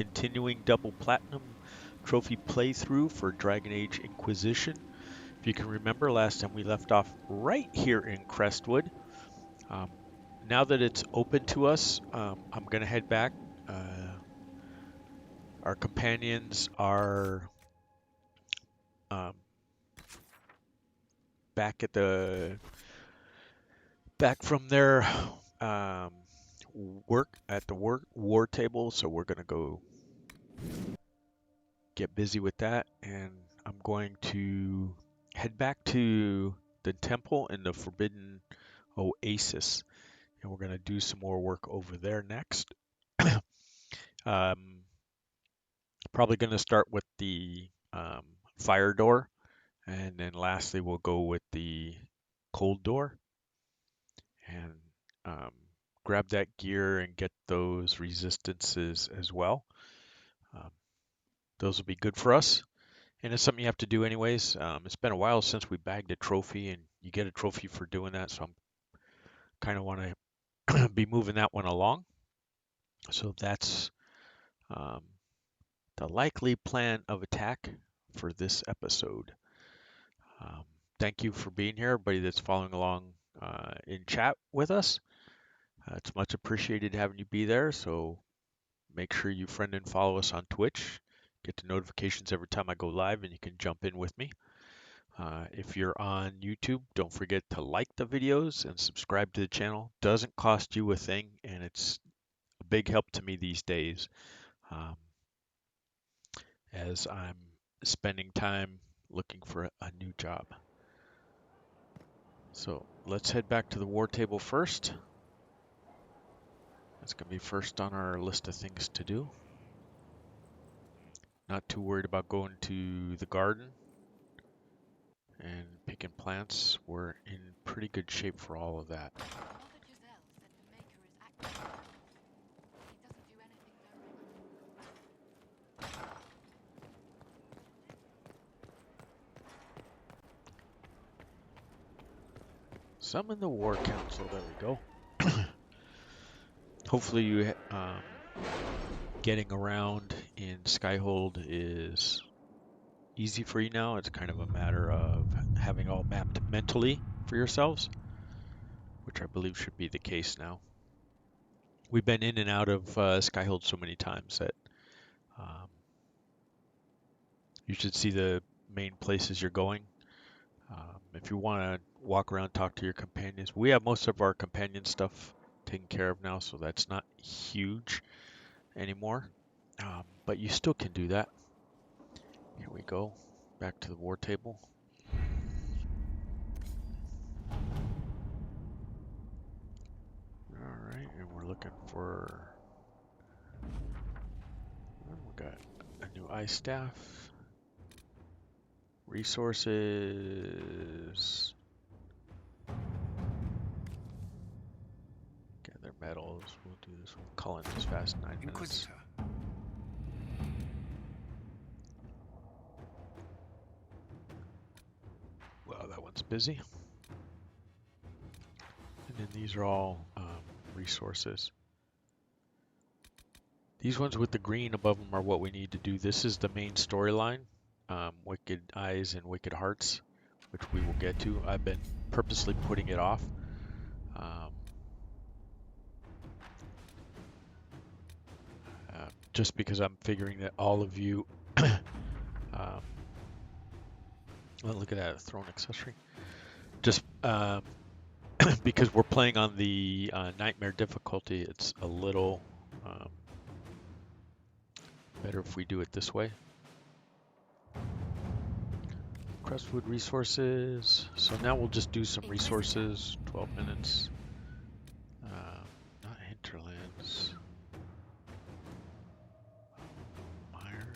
continuing double platinum trophy playthrough for Dragon Age Inquisition. If you can remember, last time we left off right here in Crestwood. Now that it's open to us, I'm going to head back. Our companions are back from their work at the war table, so we're going to go get busy with that, and I'm going to head back to the temple in the Forbidden Oasis, and we're going to do some more work over there next. Probably going to start with the fire door, and then lastly we'll go with the cold door and grab that gear and get those resistances as well. Those will be good for us, and it's something you have to do anyways. It's been a while since we bagged a trophy, and you get a trophy for doing that, so I'm kind of want to be moving that one along. So that's the likely plan of attack for this episode. Thank you for being here, everybody that's following along in chat with us. It's much appreciated having you be there, so make sure you friend and follow us on Twitch. Get the notifications every time I go live, and you can jump in with me. If you're on YouTube, don't forget to like the videos and subscribe to the channel. Doesn't cost you a thing, and it's a big help to me these days as I'm spending time looking for a new job. So let's head back to the war table first. That's going to be first on our list of things to do. Not too worried about going to the garden and picking plants. We're in pretty good shape for all of that. Summon the War Council. There we go. Hopefully you getting around in Skyhold is easy for you now. It's kind of a matter of having all mapped mentally for yourselves, which I believe should be the case now. We've been in and out of Skyhold so many times that you should see the main places you're going. If you want to walk around, talk to your companions. We have most of our companion stuff taken care of now, so that's not huge anymore. But you still can do that. Here we go. Back to the war table. Alright, and we're looking for... we got a new ice staff. Resources. Gather metals. We'll do this. We'll call in this fast. 9 minutes. Inquisitor. Well, that one's busy. And then these are all resources. These ones with the green above them are what we need to do. This is the main storyline. Wicked Eyes and Wicked Hearts, which we will get to. I've been purposely putting it off. Just because I'm figuring that all of you... well, look at that, a throne accessory. Just because we're playing on the Nightmare difficulty, it's a little better if we do it this way. Crestwood resources. So now we'll just do some resources. 12 minutes. Not hinterlands. Mire.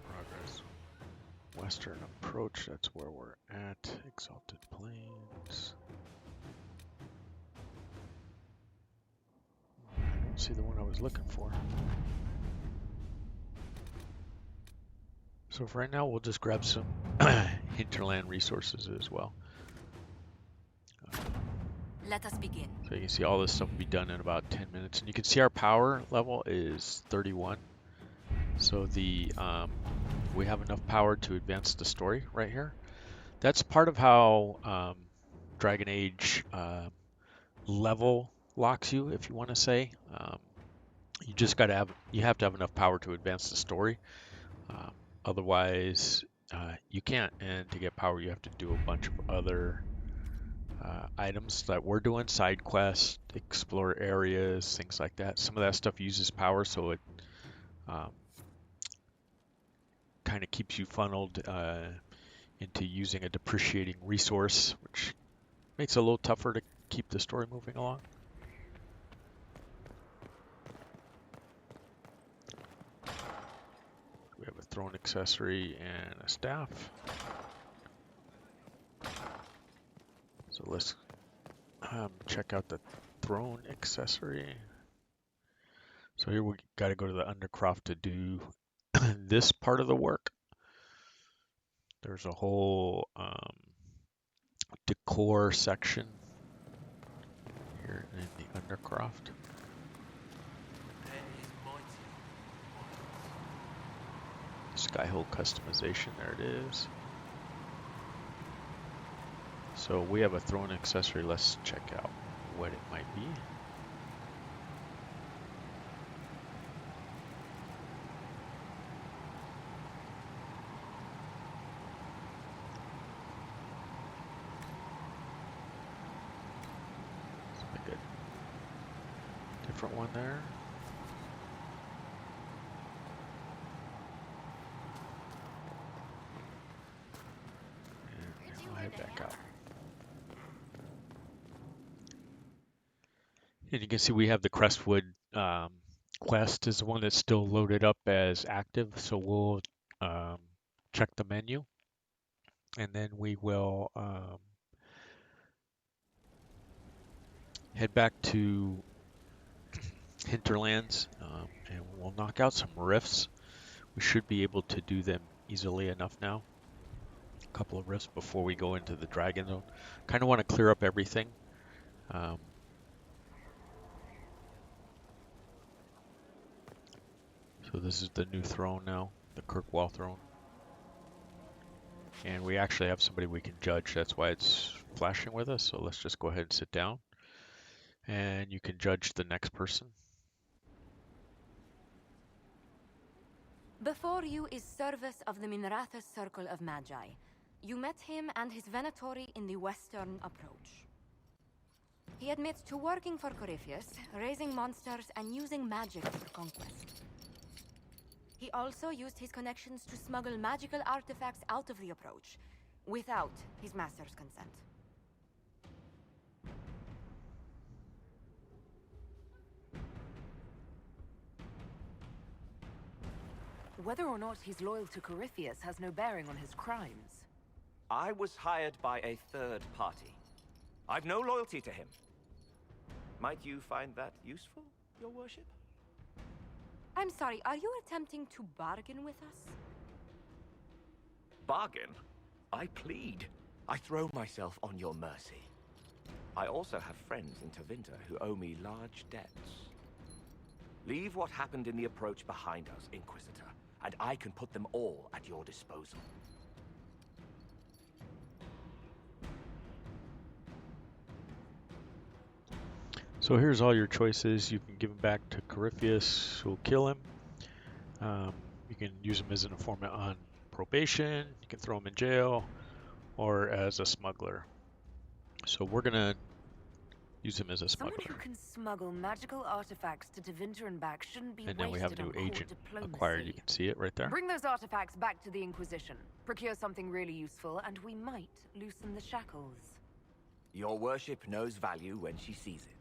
Progress. Western approach. That's where we're at. Exalted Plains. See the one I was looking for. So for right now, we'll just grab some hinterland resources as well. Let us begin. So you can see all this stuff will be done in about 10 minutes. And you can see our power level is 31. So we have enough power to advance the story right here. That's part of how Dragon Age level locks you, if you want to say. You have to have enough power to advance the story. Um, Otherwise, you can't. And to get power, you have to do a bunch of other items that we're doing, side quests, explore areas, things like that. Some of that stuff uses power, so it um, kind of keeps you funneled into using a depreciating resource, which makes it a little tougher to keep the story moving along. We have a throne accessory and a staff. So let's check out the throne accessory. So here we got to go to the Undercroft to do this part of the work. There's a whole decor section here in the Undercroft. Skyhole customization, there it is. So we have a throne accessory. Let's check out what it might be. Let's make a different one there. And we'll head back out. And you can see we have the Crestwood quest is the one that's still loaded up as active. So we'll check the menu, and then we will head back to Hinterlands, and we'll knock out some rifts. We should be able to do them easily enough now. A couple of rifts before we go into the Dragon Zone. Kind of want to clear up everything. So this is the new throne now, the Kirkwall throne. And we actually have somebody we can judge. That's why it's flashing with us. So let's just go ahead and sit down. And you can judge the next person. Before you is Service of the Minrathous Circle of Magi. You met him and his Venatori in the Western Approach. He admits to working for Corypheus, raising monsters, and using magic for conquest. He also used his connections to smuggle magical artifacts out of the Approach, without his master's consent. Whether or not he's loyal to Corypheus has no bearing on his crimes. I was hired by a third party. I've no loyalty to him. Might you find that useful, your worship? I'm sorry, are you attempting to bargain with us? Bargain? I plead. I throw myself on your mercy. I also have friends in Tevinter who owe me large debts. Leave what happened in the Approach behind us, Inquisitor, and I can put them all at your disposal. So here's all your choices. You can give him back to Corypheus, who'll kill him. You can use him as an informant on probation. You can throw him in jail, or as a smuggler. So we're gonna use him as a smuggler. Someone who can smuggle magical artifacts to Tevinter and back shouldn't be And then we have wasted new on court agent diplomacy. acquired. You can see it right there. Bring those artifacts back to the Inquisition. Procure something really useful, and we might loosen the shackles. Your worship knows value when she sees it.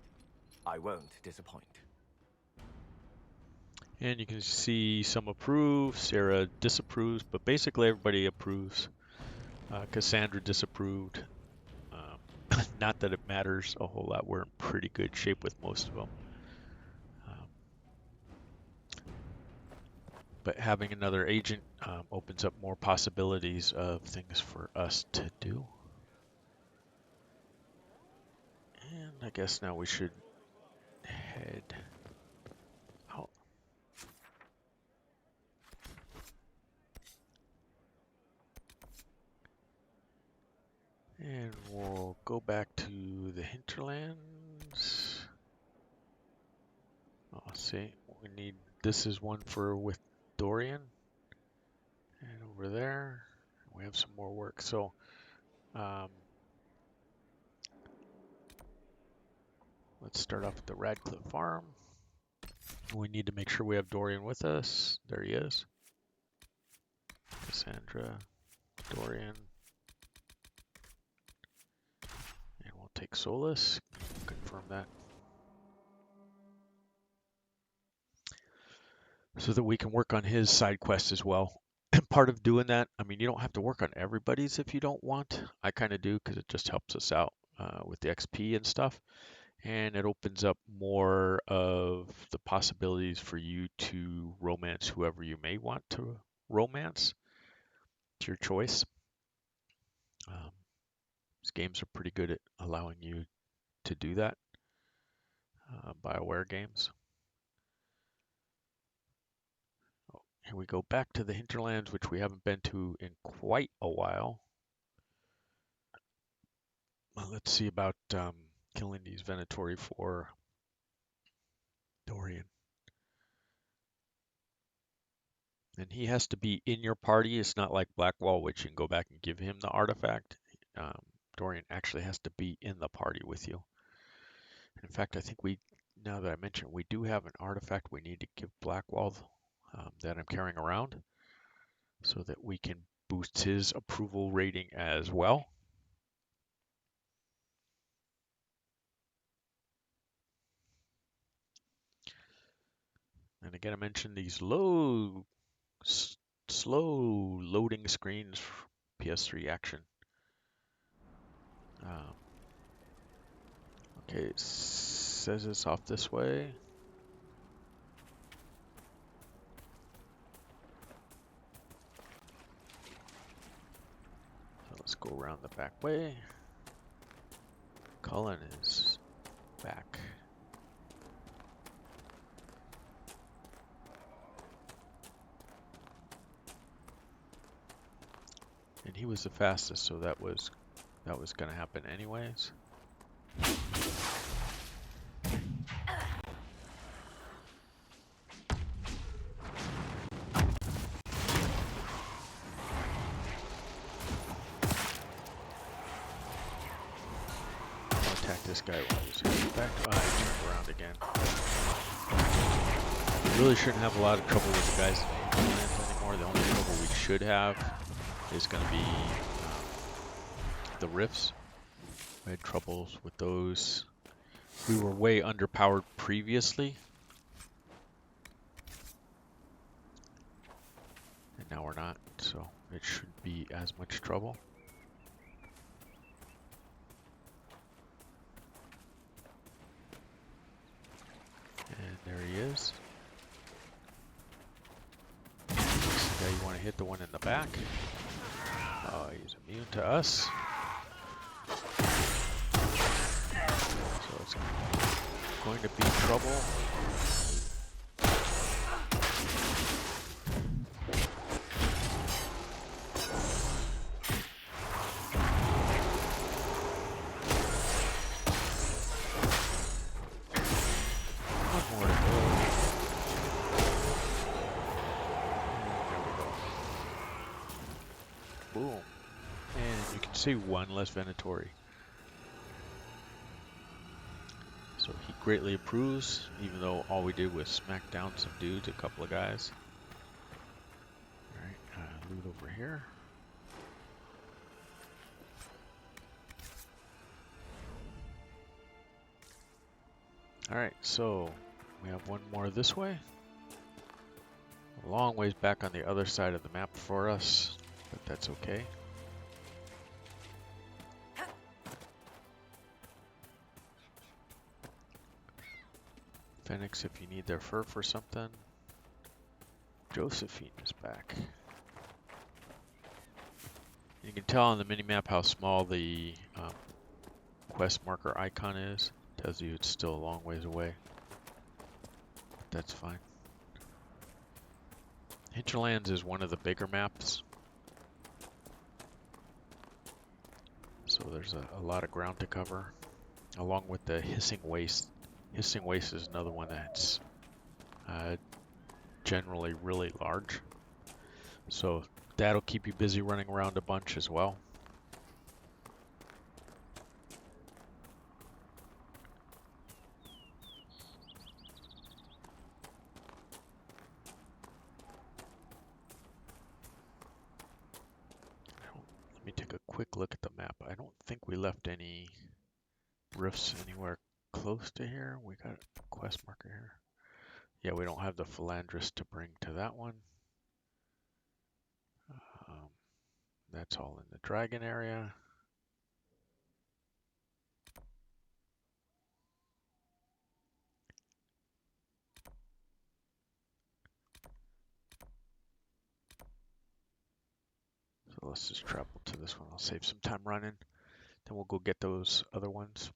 I won't disappoint. And you can see some approve, Sarah disapproves, but basically everybody approves. Cassandra disapproved. Not that it matters a whole lot. We're in pretty good shape with most of them. But having another agent opens up more possibilities of things for us to do. And I guess now we should head out. And we'll go back to the hinterlands. Oh, see, we need, this is one for with Dorian. And over there, we have some more work. So, let's start off at the Radcliffe Farm. We need to make sure we have Dorian with us. There he is. Cassandra, Dorian. And we'll take Solus. Confirm that. So that we can work on his side quest as well. And part of doing that, I mean, you don't have to work on everybody's if you don't want. I kind of do because it just helps us out with the XP and stuff. And it opens up more of the possibilities for you to romance whoever you may want to romance. It's your choice. These games are pretty good at allowing you to do that. BioWare games. Oh, here we go back to the hinterlands, which we haven't been to in quite a while. Well, let's see about killing these Venatori for Dorian. And he has to be in your party. It's not like Blackwall, which you can go back and give him the artifact. Dorian actually has to be in the party with you. In fact, I think now that I mention it, we do have an artifact we need to give Blackwall that I'm carrying around so that we can boost his approval rating as well. And again, I mentioned these slow loading screens for PS3 action. Okay, it says it's off this way. So let's go around the back way. Cullen is back. And he was the fastest, so that was going to happen anyways. I'll attack this guy while he's back. I turned around again. We really shouldn't have a lot of trouble with the guys in the hinterlands anymore. The only trouble we should have is going to be the rifts. We had troubles with those. We were way underpowered previously. And now we're not, so it shouldn't be as much trouble. And there he is. Yeah, you want to hit the one in the back. He's immune to us. So it's going to be trouble. One more to go. And there we go. Boom. And you can see one less Venatori. So he greatly approves, even though all we did was smack down some dudes, a couple of guys. Alright, loot over here. Alright, so we have one more this way. A long ways back on the other side of the map for us, but that's okay. Phoenix if you need their fur for something. Josephine is back. You can tell on the minimap how small the quest marker icon is. Tells you it's still a long ways away. But that's fine. Hinterlands is one of the bigger maps. So there's a lot of ground to cover. Along with the Hissing Waste. Hissing Waste is another one that's generally really large. So that'll keep you busy running around a bunch as well. Let me take a quick look at the map. I don't think we left any rifts anywhere close to here. We got a quest marker here. Yeah, we don't have the Philandris to bring to that one. That's all in the dragon area. So let's just travel to this one. I'll save some time running. Then we'll go get those other ones.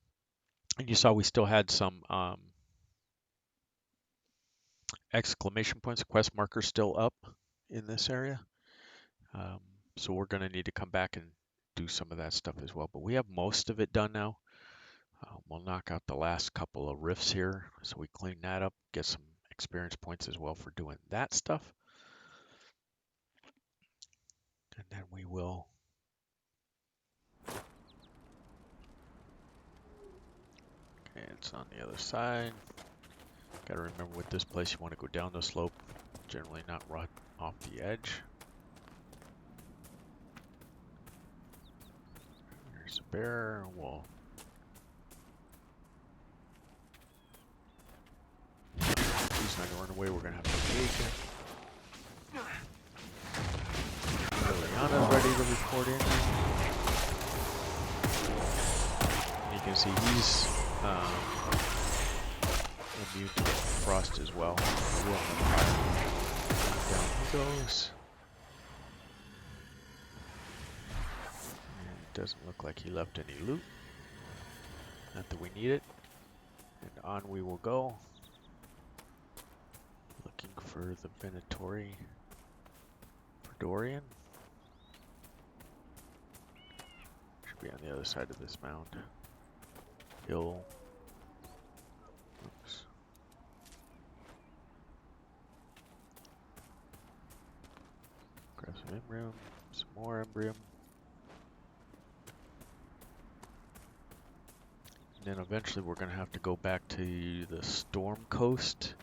And you saw we still had some exclamation points, quest markers still up in this area. So we're going to need to come back and do some of that stuff as well. But we have most of it done now. We'll knock out the last couple of rifts here. So we clean that up, get some experience points as well for doing that stuff. And then we will okay, it's on the other side. Got to remember with this place, you want to go down the slope, generally not run off the edge. There's a bear. We'll he's not gonna run away. We're gonna have to engage him. Liliana's ready to report in. And you can see he's immune to frost as well. Down he goes. And it doesn't look like he left any loot. Not that we need it. And on we will go. Looking for the Venatori for Dorian. Should be on the other side of this mound. Hill. Oops. Grab some Embrium, some more Embrium. And then eventually we're going to have to go back to the Storm Coast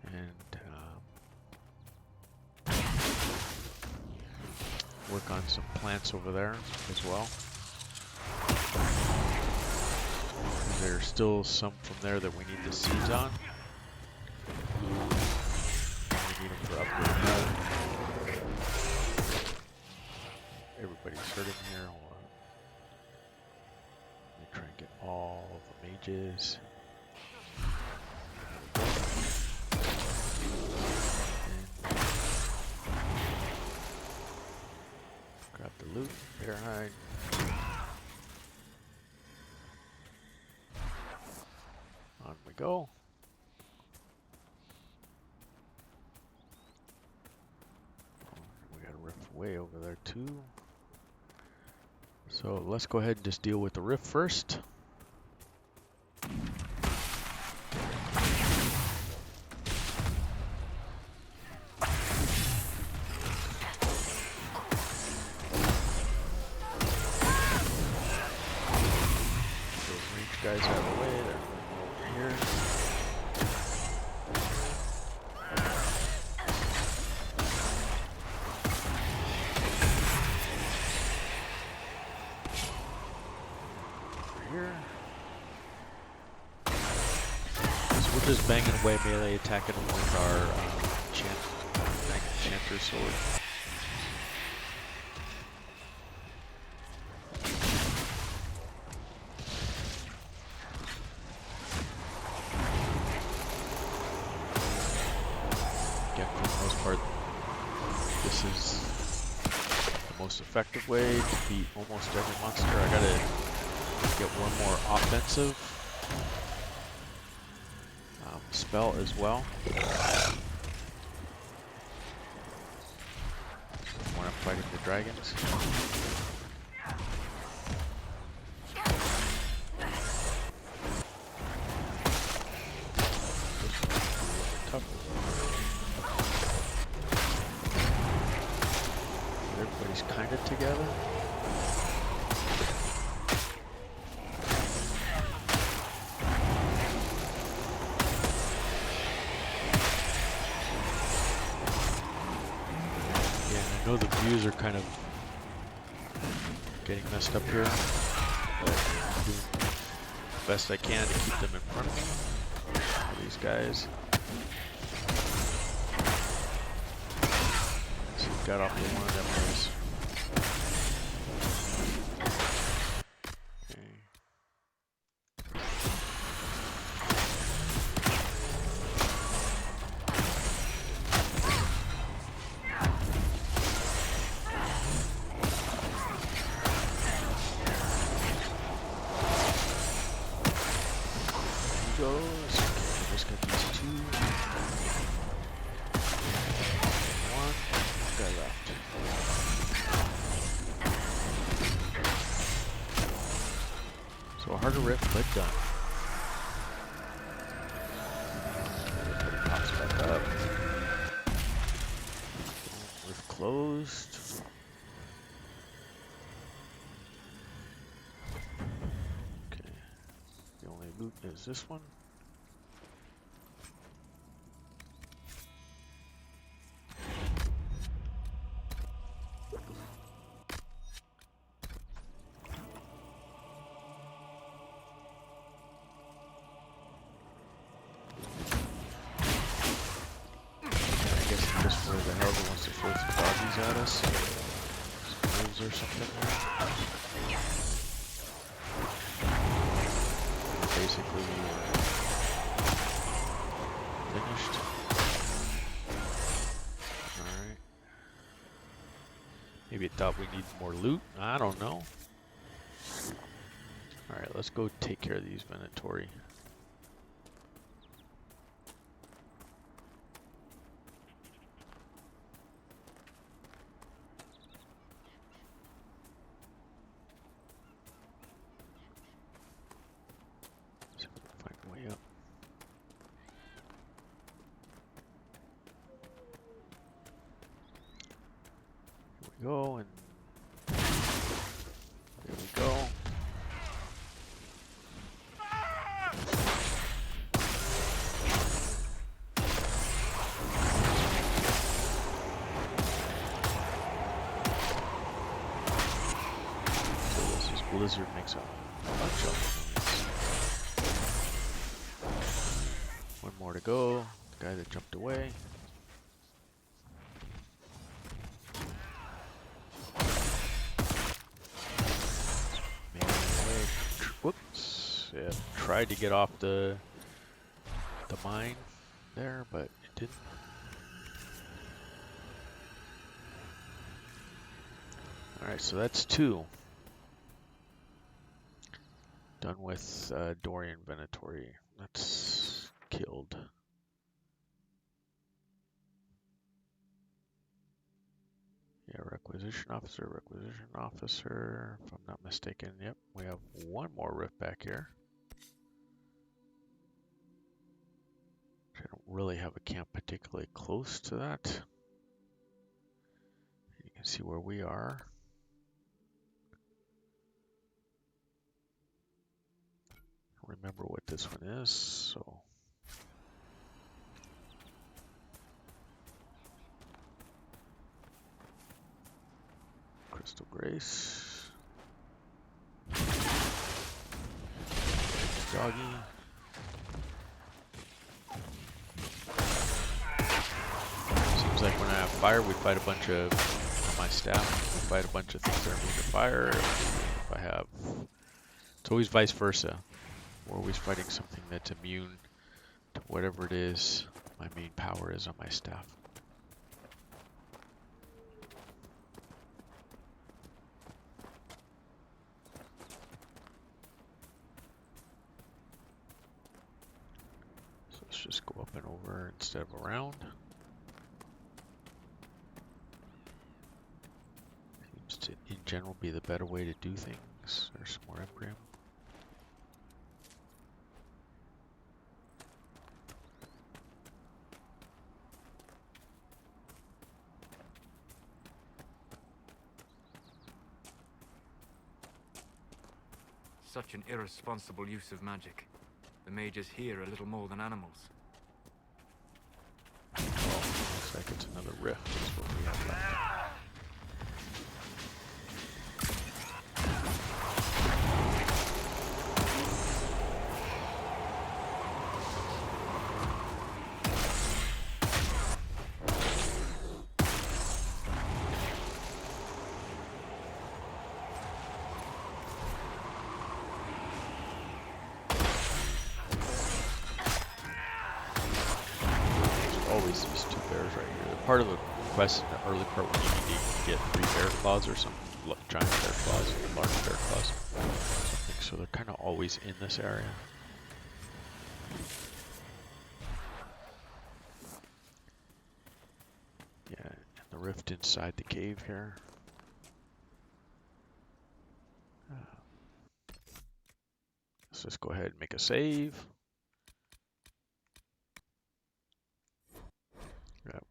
and work on some plants over there as well. There's still some from there that we need the seeds on. We need them for upgrade. Everybody's hurting here. Hold on. Let me try and get all the mages. Grab the loot, bear hide. On we go. We got a rift way over there too. So let's go ahead and just deal with the rift first. Guys out of the way, they're over here. Over here. So we're just banging away, melee attacking them with our enchanter sword. This is the most effective way to beat almost every monster. I gotta get one more offensive spell as well. When I'm fighting the dragons. Everybody's kind of together. Yeah, I know the views are kind of getting messed up here, but I'm doing the best I can to keep them in front of me. These guys. So we got off to one of them ways. So a harder rift, but done. Everybody pops back up. Rift closed. Okay. The only loot is this one. Where the hell wants to throw some doggies at us? Some wolves or something there. Basically finished. Alright. Maybe it thought we need more loot. I don't know. Alright, let's go take care of these Venatori. Go and there we go. So this is Blizzard makes a bunch of them. One more to go. The guy that jumped away. Whoops, yeah, tried to get off the mine there, but it didn't. Alright, so that's 2. Done with Dorian Venatori. That's killed. Yeah, requisition officer, if I'm not mistaken. Yep, we have one more rift back here. I don't really have a camp particularly close to that. You can see where we are. Remember what this one is, so. Crystal Grace. Doggy. Seems like when I have fire, we fight a bunch of my staff. We fight a bunch of things that are immune to fire. If I have, it's always vice versa. We're always fighting something that's immune to whatever it is my main power is on my staff. let's just go up and over instead of around. Seems to, in general, be the better way to do things. There's some more embryo. Such an irresponsible use of magic. The mages here are little more than animals. Well, looks like it's another rift. That's what we have left. Always these two bears right here. They're part of the quest in the early part when you need to get 3 bear claws or some giant bear claws, large bear claws. Something. So they're kind of always in this area. Yeah, and the rift inside the cave here. Let's just go ahead and make a save.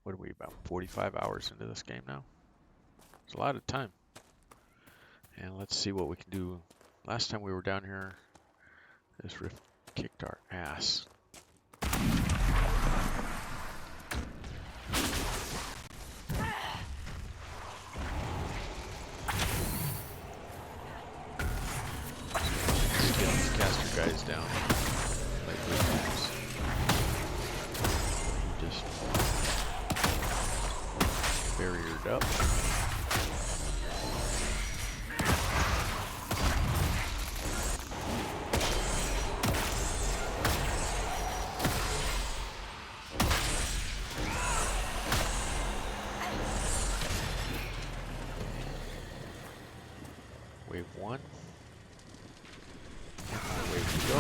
What are we, about 45 hours into this game now? It's a lot of time. And let's see what we can do. Last time we were down here, this rift kicked our ass. Cast your guys down. Like this. Just barriered up. Wave 1. And away we go.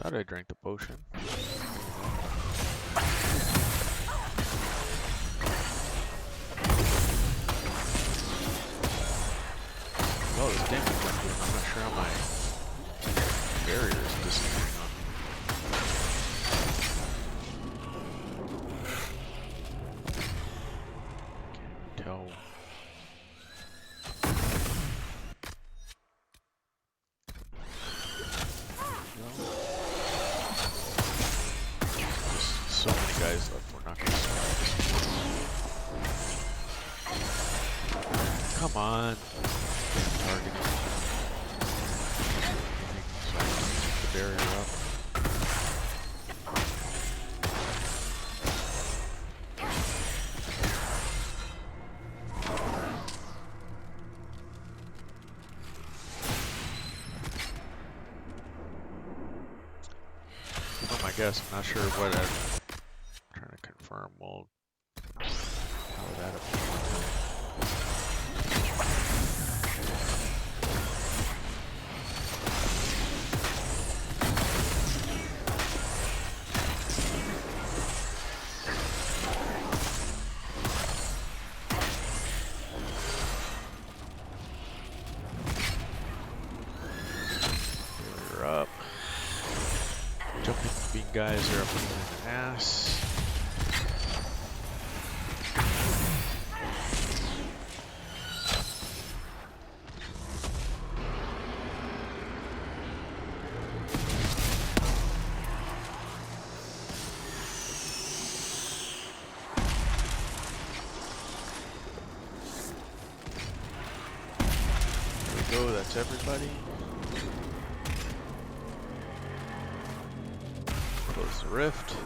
Thought I drank the potion. Oh, this damage went in. I'm not sure how my barrier is disappearing on me. Can't tell. So many guys left, we're not going to survive this. Come on. Targeting. So I can keep the barrier up. Oh my gosh, I'm not sure what I'm trying to confirm. We'll power that up. We're up. Jumping bean guys are up in the ass. that's everybody. Close the rift.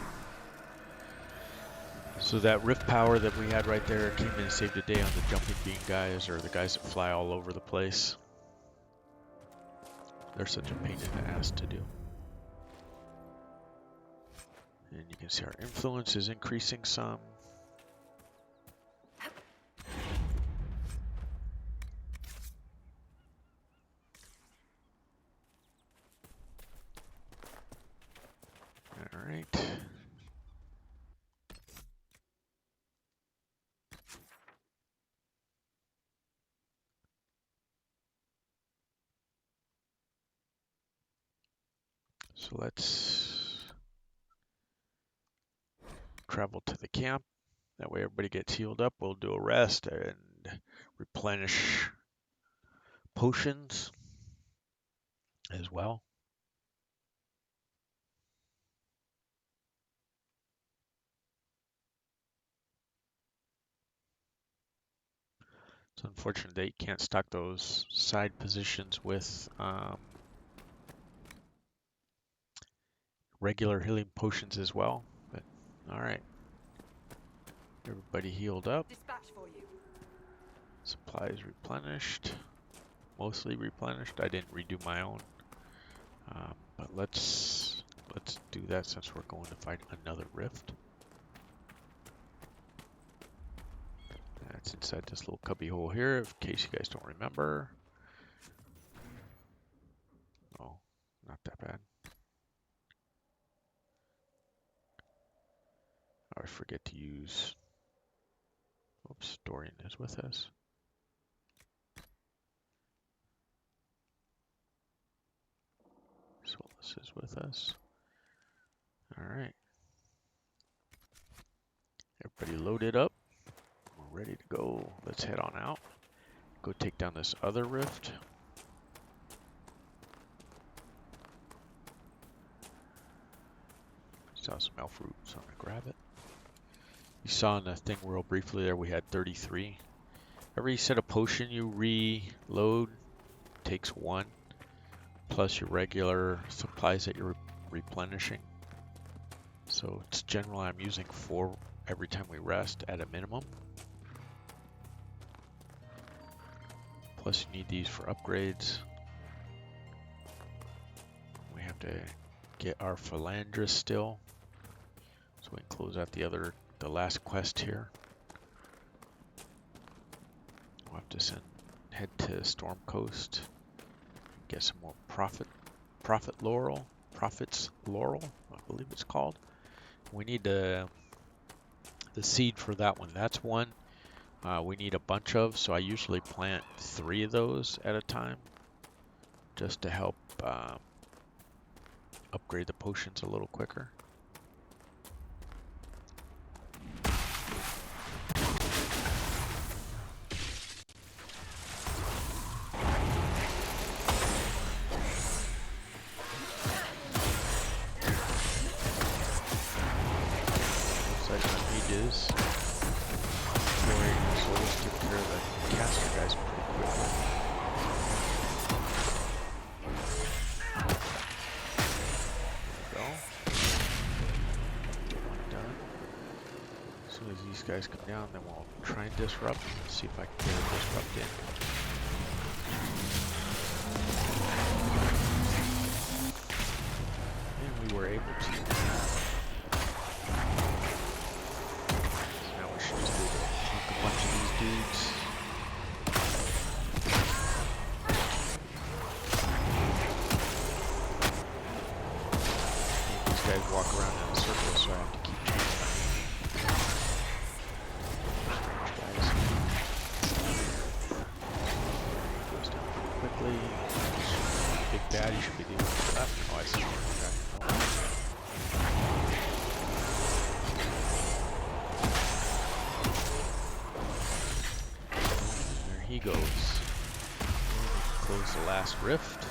So that rift power that we had right there came in and saved the day on the jumping bean guys, or the guys that fly all over the place. They're such a pain in the ass to do. And you can see our influence is increasing some. All right. So let's travel to the camp. That way everybody gets healed up. We'll do a rest and replenish potions as well. It's unfortunate that you can't stock those side positions with regular healing potions as well. But all right, everybody healed up. Dispatch for you. Supplies replenished, mostly replenished. I didn't redo my own, but let's do that since we're going to fight another rift. That's inside this little cubby hole here, in case you guys don't remember. Oh, not that bad. I always forget to use. Oops, Dorian is with us. Solus is with us. All right. Everybody loaded up. We're ready to go. Let's head on out. Go take down this other rift. Saw some elf root, so I'm gonna grab it. You saw in the thing real briefly there we had 33. Every set of potion you reload takes 1, plus your regular supplies that you're replenishing. So it's generally I'm using 4 every time we rest at a minimum. Plus you need these for upgrades. We have to get our Philandris still, so we can close out the last quest here. We'll have to head to Storm Coast, get some more Prophet's Laurel, I believe it's called. We need the seed for that one. That's one we need a bunch of, so I usually plant 3 of those at a time, just to help upgrade the potions a little quicker. Mages. Dorian and Solus took care of the caster guys pretty quickly. There we go. One done. As soon as these guys come down, then we'll try and disrupt. See if I can get a disrupt in. And we were able to. Bunch of these dudes. These guys walk around in a circle, so I have to keep chasing them. Guys. Goes down pretty quickly. Big bad, he should be the one to the left. Oh, I see one. He goes. Close the last rift.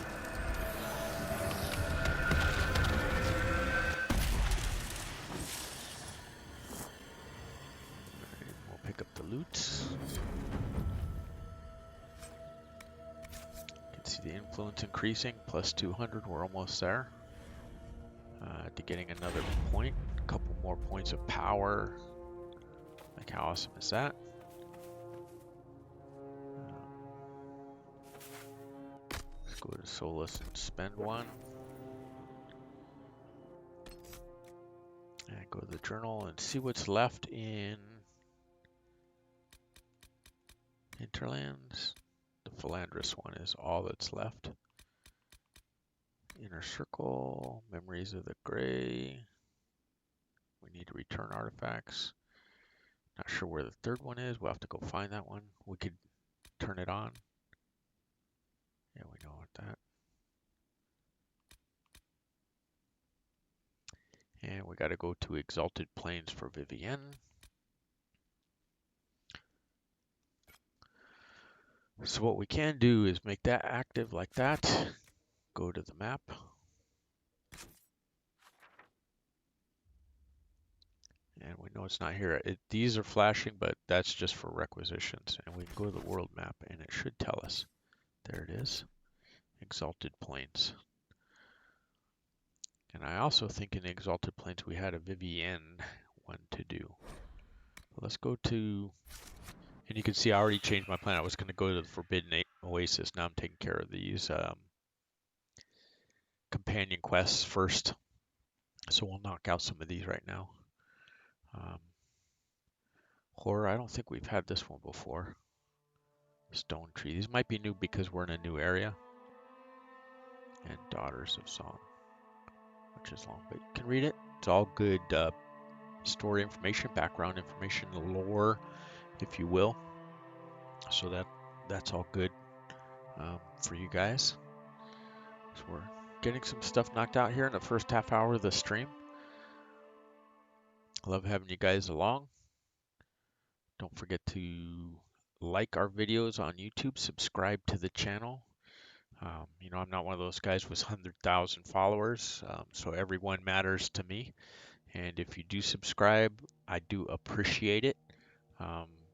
Alright, we'll pick up the loot. You can see See the influence increasing, plus 200, we're almost there. To getting another point, a couple more points of power. Like how awesome is that? Let's go to Solus and spend one. And go to the journal and see what's left in Hinterlands. The Philandris one is all that's left. Inner Circle, Memories of the Grey. We need to return artifacts. Not sure where the third one is. We'll have to go find that one. We could turn it on. Yeah, we know what that. And we got to go to Exalted Plains for Vivienne. So what we can do is make that active like that. Go to the map. And we know it's not here. These are flashing, but that's just for requisitions. And we can go to the world map and it should tell us. There it is. Exalted Plains. And I also think in the Exalted Plains we had a Vivienne one to do. Let's go to, and you can see I already changed my plan. I was going to go to the Forbidden Oasis. Now I'm taking care of these companion quests first. So we'll knock out some of these right now. Horror, I don't think we've had this one before. Stone Tree. These might be new because we're in a new area. And Daughters of Song, which is long, but you can read it. It's all good story information, background information, lore, if you will. So that's all good for you guys. So we're getting some stuff knocked out here in the first half hour of the stream. I love having you guys along. Don't forget to like our videos on YouTube, subscribe to the channel. You know, I'm not one of those guys with 100,000 followers, so everyone matters to me. And if you do subscribe, I do appreciate it.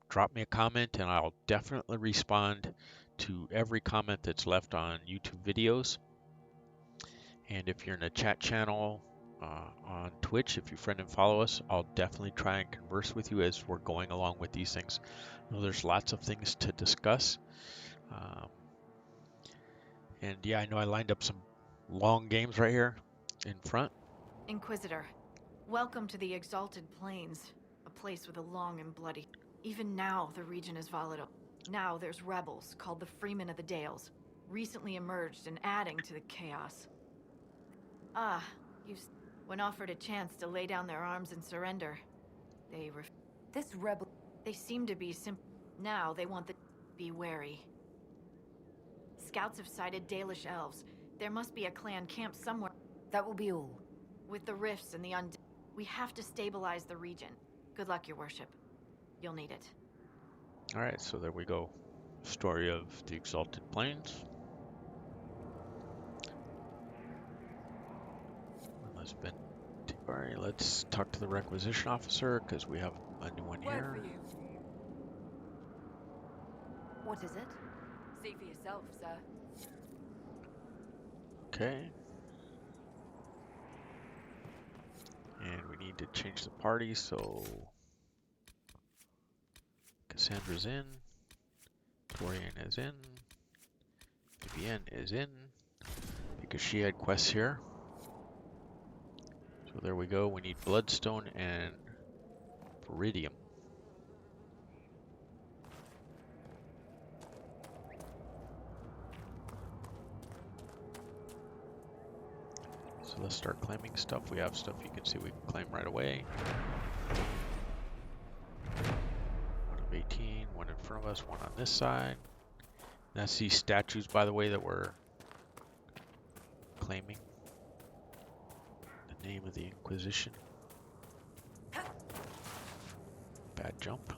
Drop me a comment and I'll definitely respond to every comment that's left on YouTube videos. And if you're in a chat channel on Twitch, if you friend and follow us, I'll definitely try and converse with you as we're going along with these things. I know there's lots of things to discuss. And yeah, I know I lined up some long games right here in front. Inquisitor, welcome to the Exalted Plains, a place with a long and bloody. Even now, the region is volatile. Now there's rebels called the Freemen of the Dales, recently emerged and adding to the chaos. When offered a chance to lay down their arms and surrender, they They seem to be Now they want the be wary. Scouts have sighted Dalish elves. There must be a clan camp somewhere. That will be all. With the rifts and the we have to stabilize the region. Good luck, your worship. You'll need it. All right, so there we go. Story of the Exalted Plains. Let's talk to the requisition officer because we have a new one here. What is it? See for yourself, sir. Okay. And we need to change the party, so Cassandra's in, Dorian is in, Vivienne is in, because she had quests here. So there we go, we need Bloodstone and Viridium. So let's start claiming stuff. We have stuff you can see we can claim right away. 1 of 18, one in front of us, one on this side. And that's these statues, by the way, that we're claiming. The name of the Inquisition. Bad jump.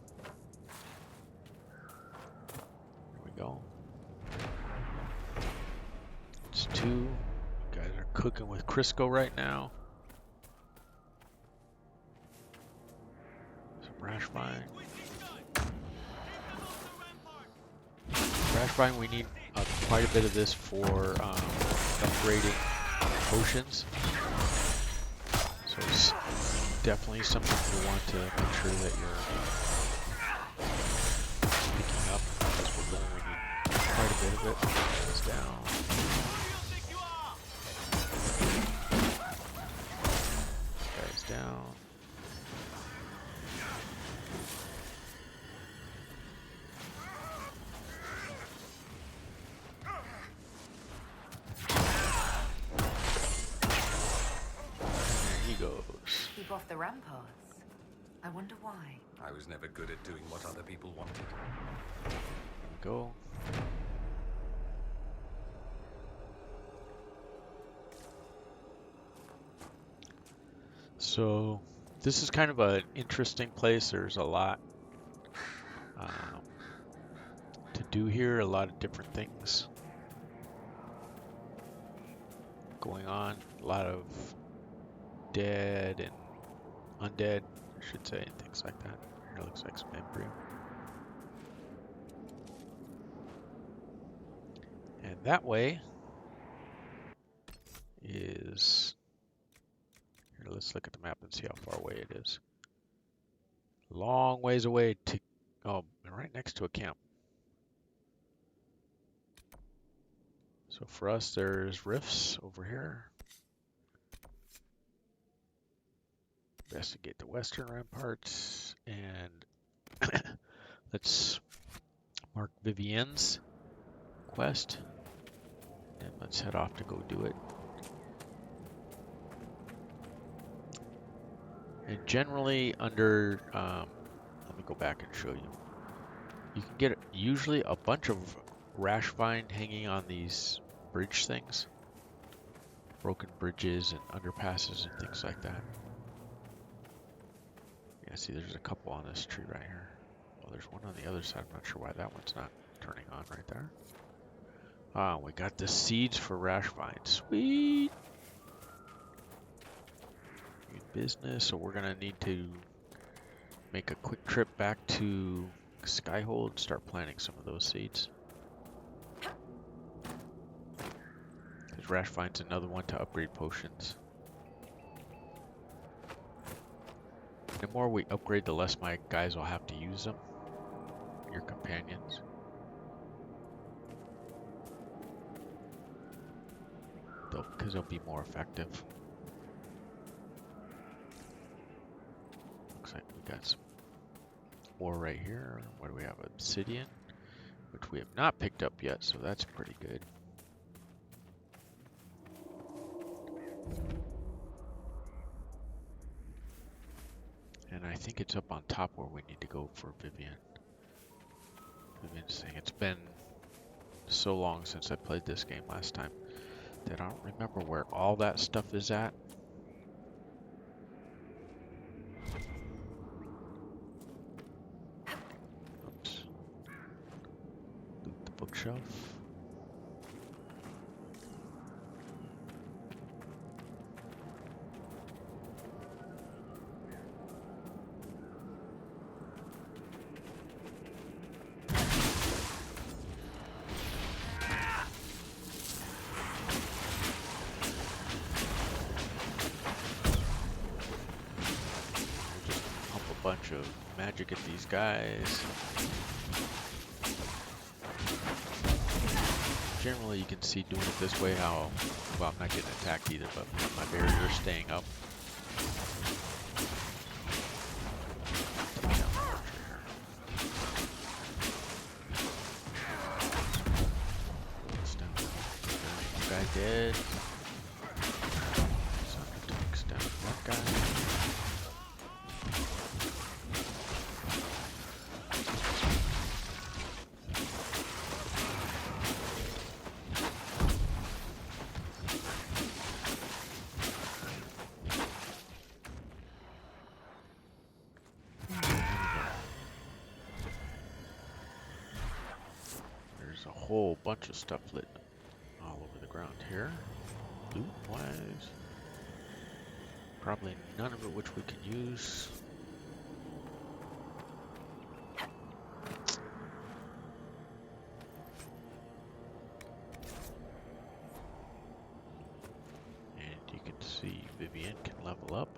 There we go. It's 2. You guys are cooking with Crisco right now. Some Rashvine. Rashvine, we need quite a bit of this for upgrading potions. So it's definitely something you want to make sure that you're picking up. Because we're going to need quite a bit of it. It's down. Guys down. Keep off the ramparts. I wonder why. I was never good at doing what other people wanted. There we go. So this is kind of an interesting place. There's a lot to do here, a lot of different things going on, a lot of dead and undead, I should say, and things like that. Here looks like some embryo. And that way is, here, let's look at the map and see how far away it is. Long ways away to, oh, right next to a camp. So for us, there's rifts over here. Investigate the western ramparts, and let's mark Vivienne's quest, and let's head off to go do it. And generally under, let me go back and show you. You can get usually a bunch of rash vine hanging on these bridge things, broken bridges and underpasses and things like that. Yeah, see, there's a couple on this tree right here. Well, there's one on the other side. I'm not sure why that one's not turning on right there. Ah, we got the seeds for rash vine. Sweet. Good business. So we're gonna need to make a quick trip back to Skyhold and start planting some of those seeds. Because rash vine's another one to upgrade potions. The more we upgrade, the less my guys will have to use them. Your companions. Because they'll be more effective. Looks like we got some ore right here. What do we have? Obsidian, which we have not picked up yet, so that's pretty good. And I think it's up on top where we need to go for Vivienne. Vivienne's thing. It's been so long since I played this game last time that I don't remember where all that stuff is at. Oops. Loot the bookshelf. Bunch of magic at these guys. Generally, you can see doing it this way how, well, I'm not getting attacked either, but my barrier's staying up. It's down. Guy dead. Takes down that guy. A whole bunch of stuff lit all over the ground here. Loot wise. Probably none of it which we can use. Vivian can level up.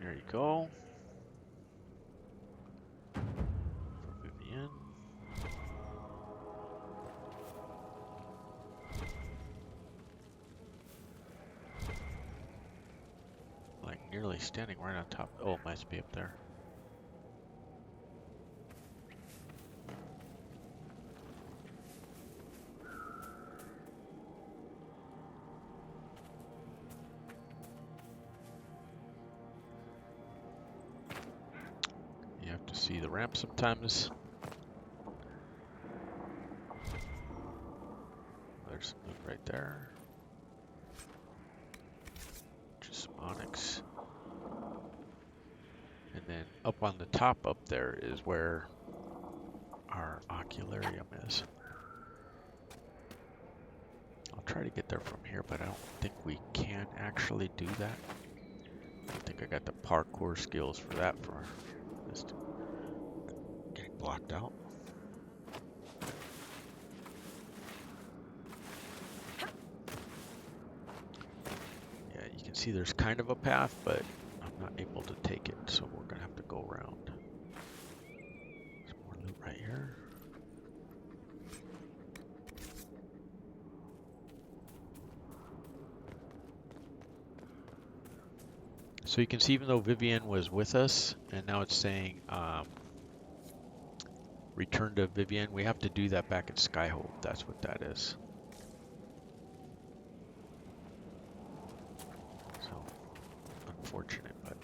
There you go. For Vivian. Like nearly standing right on top. Oh, it must be up there. You have to see the ramp sometimes. There's some loot right there. Just some onyx. And then up on the top up there is where our ocularium is. I'll try to get there from here, but I don't think we can actually do that. I don't think I got the parkour skills for that for this getting blocked out. Yeah, you can see there's kind of a path, but I'm not able to take it, so we're gonna have to go around. There's more loot right here. So you can see even though Vivian was with us, and now it's saying return to Vivian, we have to do that back at Skyhold. That's what that is. So, unfortunate, but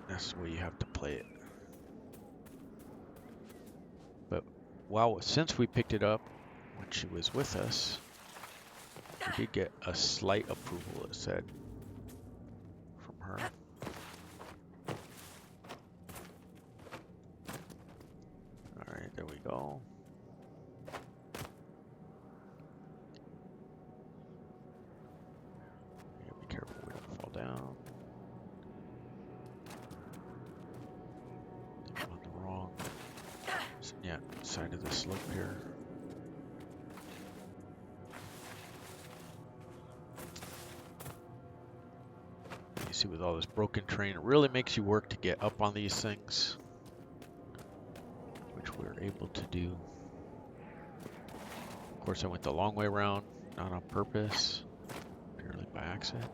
that's the way you have to play it. But since we picked it up when she was with us, we did get a slight approval, it said, from her. Alright, there we go. You gotta be careful we don't fall down. I'm on the wrong side of the slope here. You see, with all this broken terrain, it really makes you work to get up on these things, which we're able to do. Of course, I went the long way around, not on purpose, purely by accident.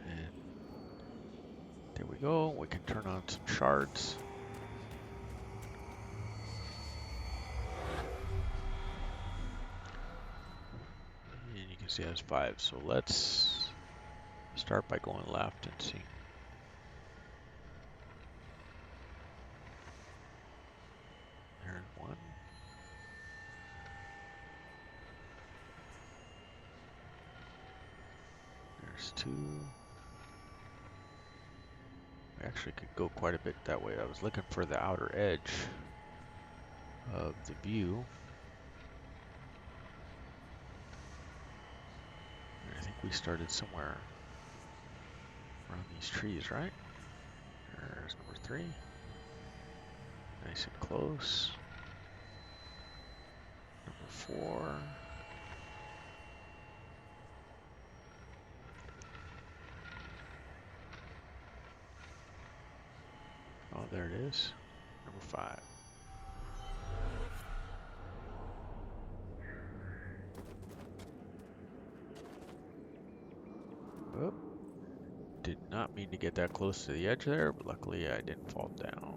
And there we go. We can turn on some shards. And you can see it has 5. So let's start by going left and see. There's 1. There's 2. We actually could go quite a bit that way. I was looking for the outer edge of the view. And I think we started somewhere around these trees, right? There's number 3. Nice and close. Number 4. Oh, there it is. Number 5. Whoop. Did not mean to get that close to the edge there, but luckily I didn't fall down.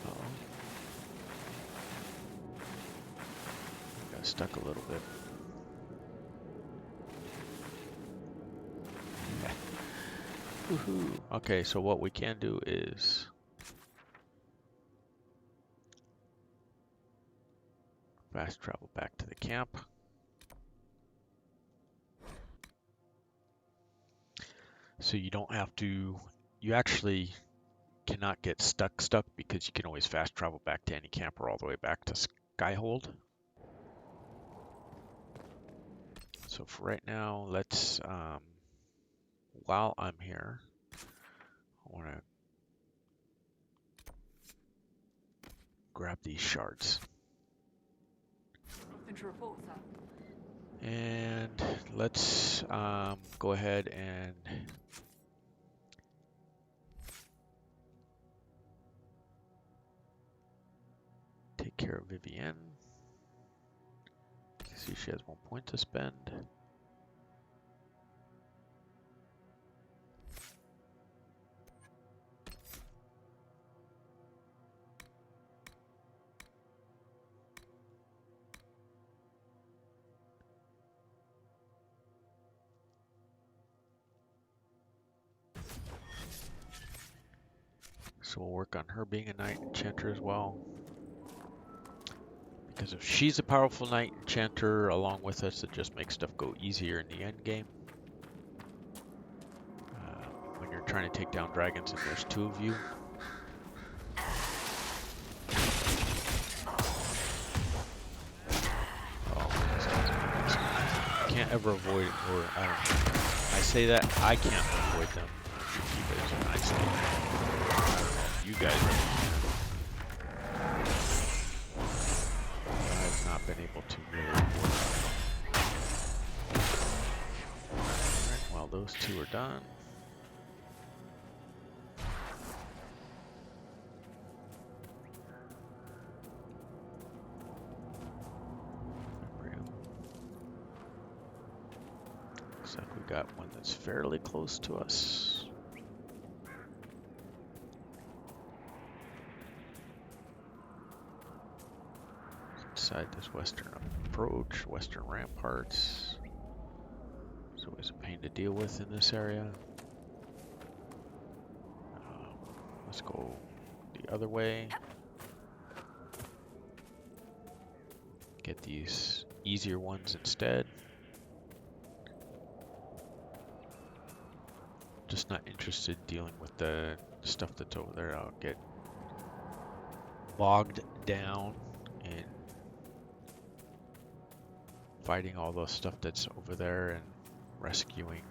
Uh-oh. Got stuck a little bit. Woohoo. Okay, so what we can do is fast travel back to the camp. So you don't have to you actually cannot get stuck because you can always fast travel back to any camp or all the way back to Skyhold. So for right now, let's, while I'm here, I want to grab these shards. Nothing to report, sir. And let's go ahead and take care of Vivienne. See, she has 1 point to spend. So we'll work on her being a knight enchanter as well. Because if she's a powerful knight enchanter along with us, it just makes stuff go easier in the end game. When you're trying to take down dragons and there's 2 of you. You can't ever avoid, or I don't know. I say that, I can't avoid them. You guys are nice. I don't know if you guys I have not been able to really avoid them. Alright, well those 2 are done. Looks like we got one that's fairly close to us. Inside this western approach, western ramparts. It's always a pain to deal with in this area. Let's go the other way. Get these easier ones instead. Just not interested in dealing with the stuff that's over there. I'll get bogged down in fighting all the stuff that's over there and rescuing.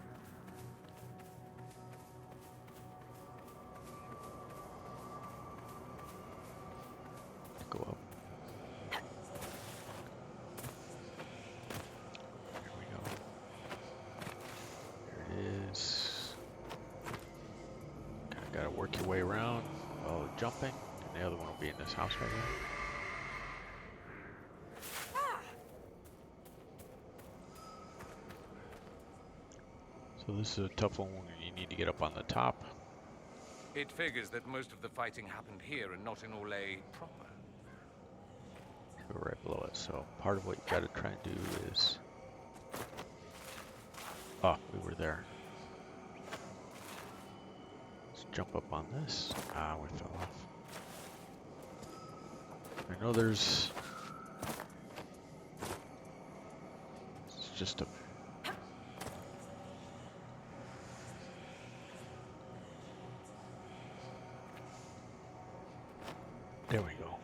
Go up. Here we go. There it is. Kind of got to work your way around while jumping. And the other one will be in this house right here. So this is a tough one when you need to get up on the top. It figures that most of the fighting happened here and not in Orlais proper. We're right below it, so part of what you gotta try and do is... Oh, we were there. Let's jump up on this. Ah, we fell off. I know there's... It's just a... There we go.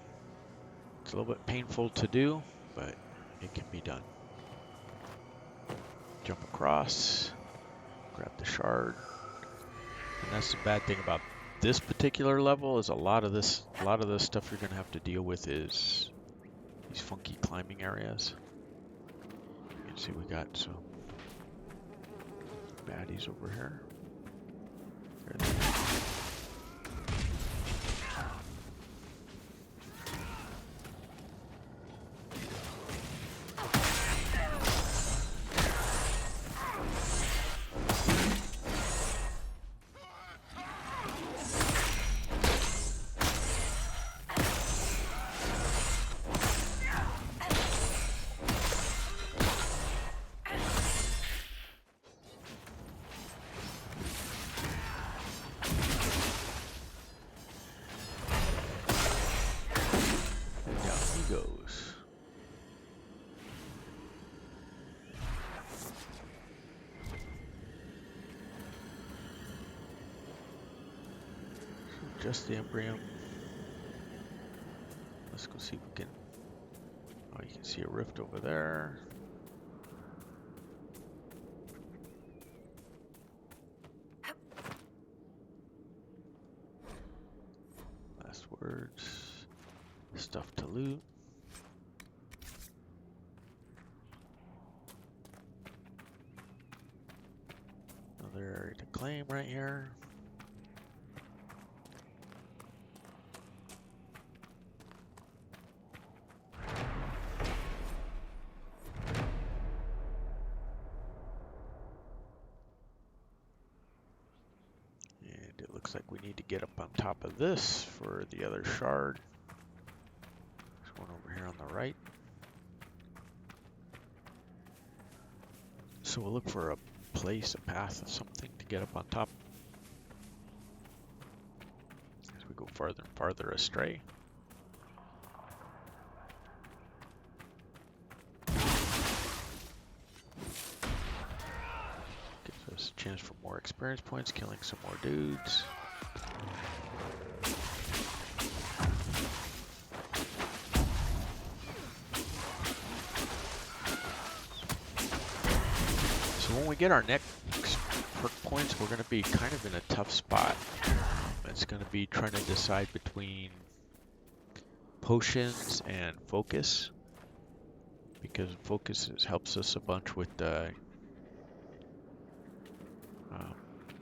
It's a little bit painful to do, but it can be done. Jump across, grab the shard. And that's the bad thing about this particular level is a lot of this stuff you're gonna have to deal with is these funky climbing areas. You can see we got some baddies over here. There they are. just the Embrium. Let's go see if we can. Oh, you can see a rift over there. Last words. Stuff to loot. Another area to claim right here. And it looks like we need to get up on top of this for the other shard. There's one over here on the right. So we'll look for a place, a path, something to get up on top as we go farther and farther astray. Gives us a chance for more experience points, killing some more dudes. So when we get our next perk points, we're going to be kind of in a tough spot. It's going to be trying to decide between potions and focus, because focus helps us a bunch with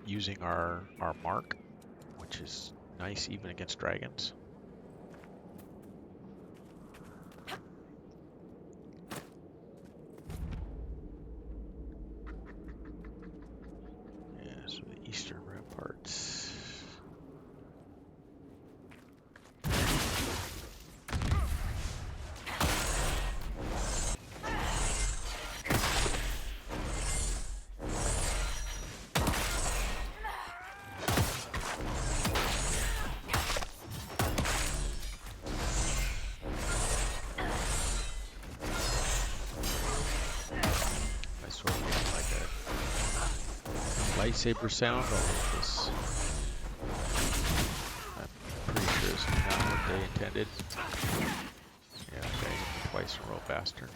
using our mark, which is nice even against dragons. Yeah, so the eastern ramparts. Lightsaber sound all of this. I'm pretty sure it's not what they intended. Yeah, okay, hit me twice in a row, bastard.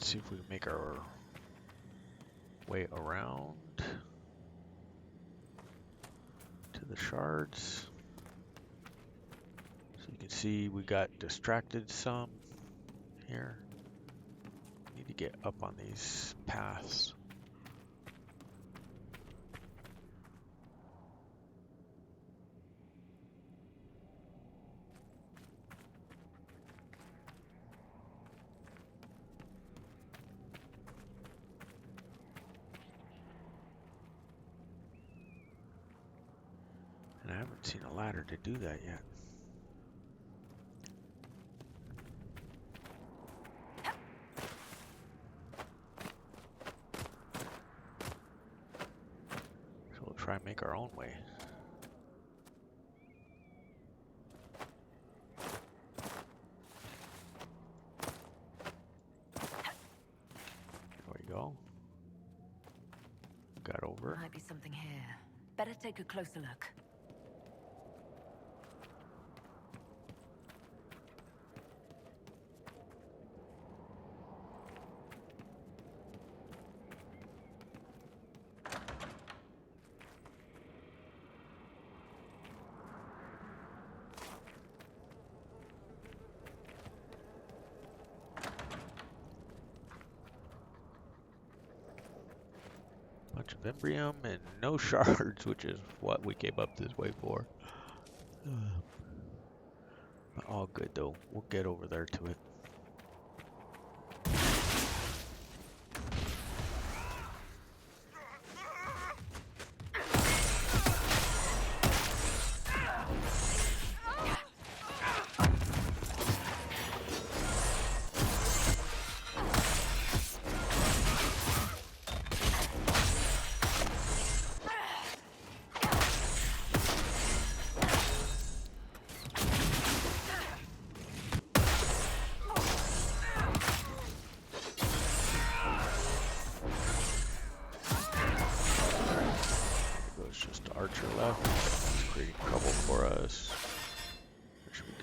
See if we can make our way around to the shards. So you can see we got distracted some here. Need to get up on these paths. And I haven't seen a ladder to do that yet. So we'll try and make our own way. There we go. Got over. Might be something here. Better take a closer look. Bunch of Embrium and no shards, which is what we came up this way for. But all good though. We'll get over there to it.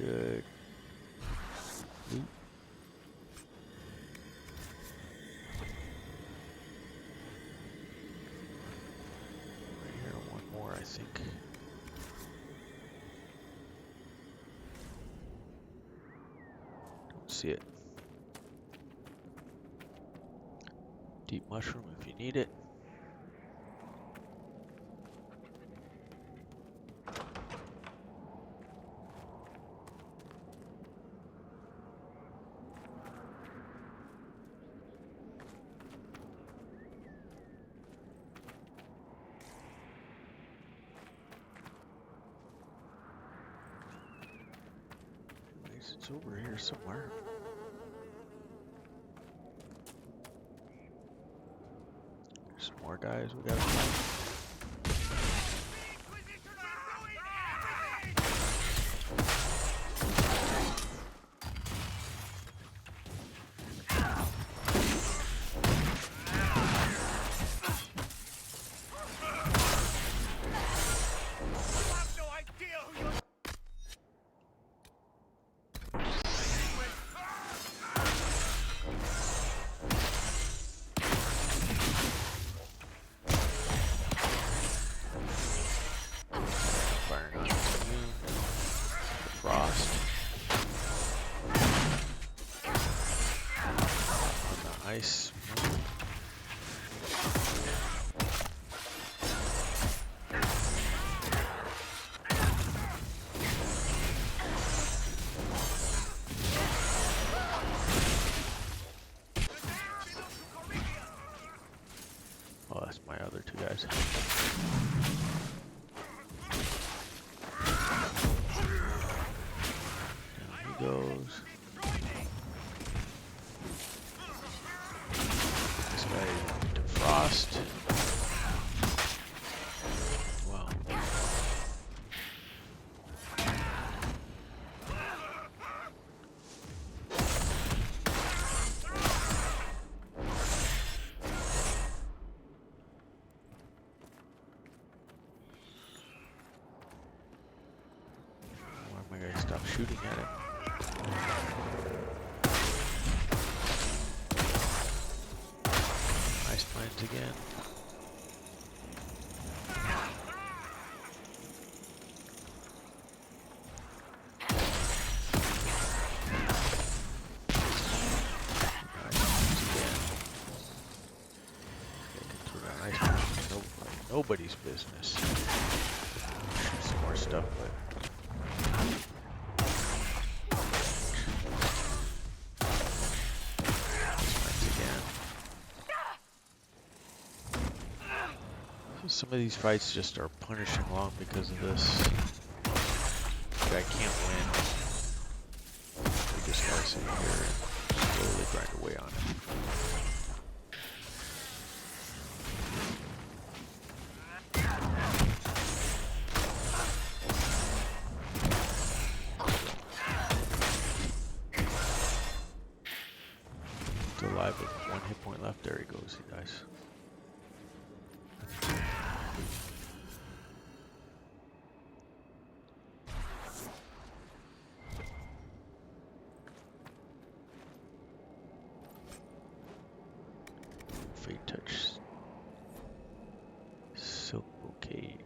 good. Loot. Right here, one more, I think. Don't see it. Deep mushroom if you need it. It's over here somewhere. There's some more guys we gotta find. Ice. Oh, that's my other two guys. Down he goes. Frost. Wow. Why am I going to stop shooting at it? Ice planes again. Nobody's business. Shoot some more stuff, but again. Some of these fights just are punishing long because of this. I can't win. We just gotta sit here and slowly grind away on it. Alive with 1 hit point left. There he goes, you guys. Fate touch. Silk bouquet.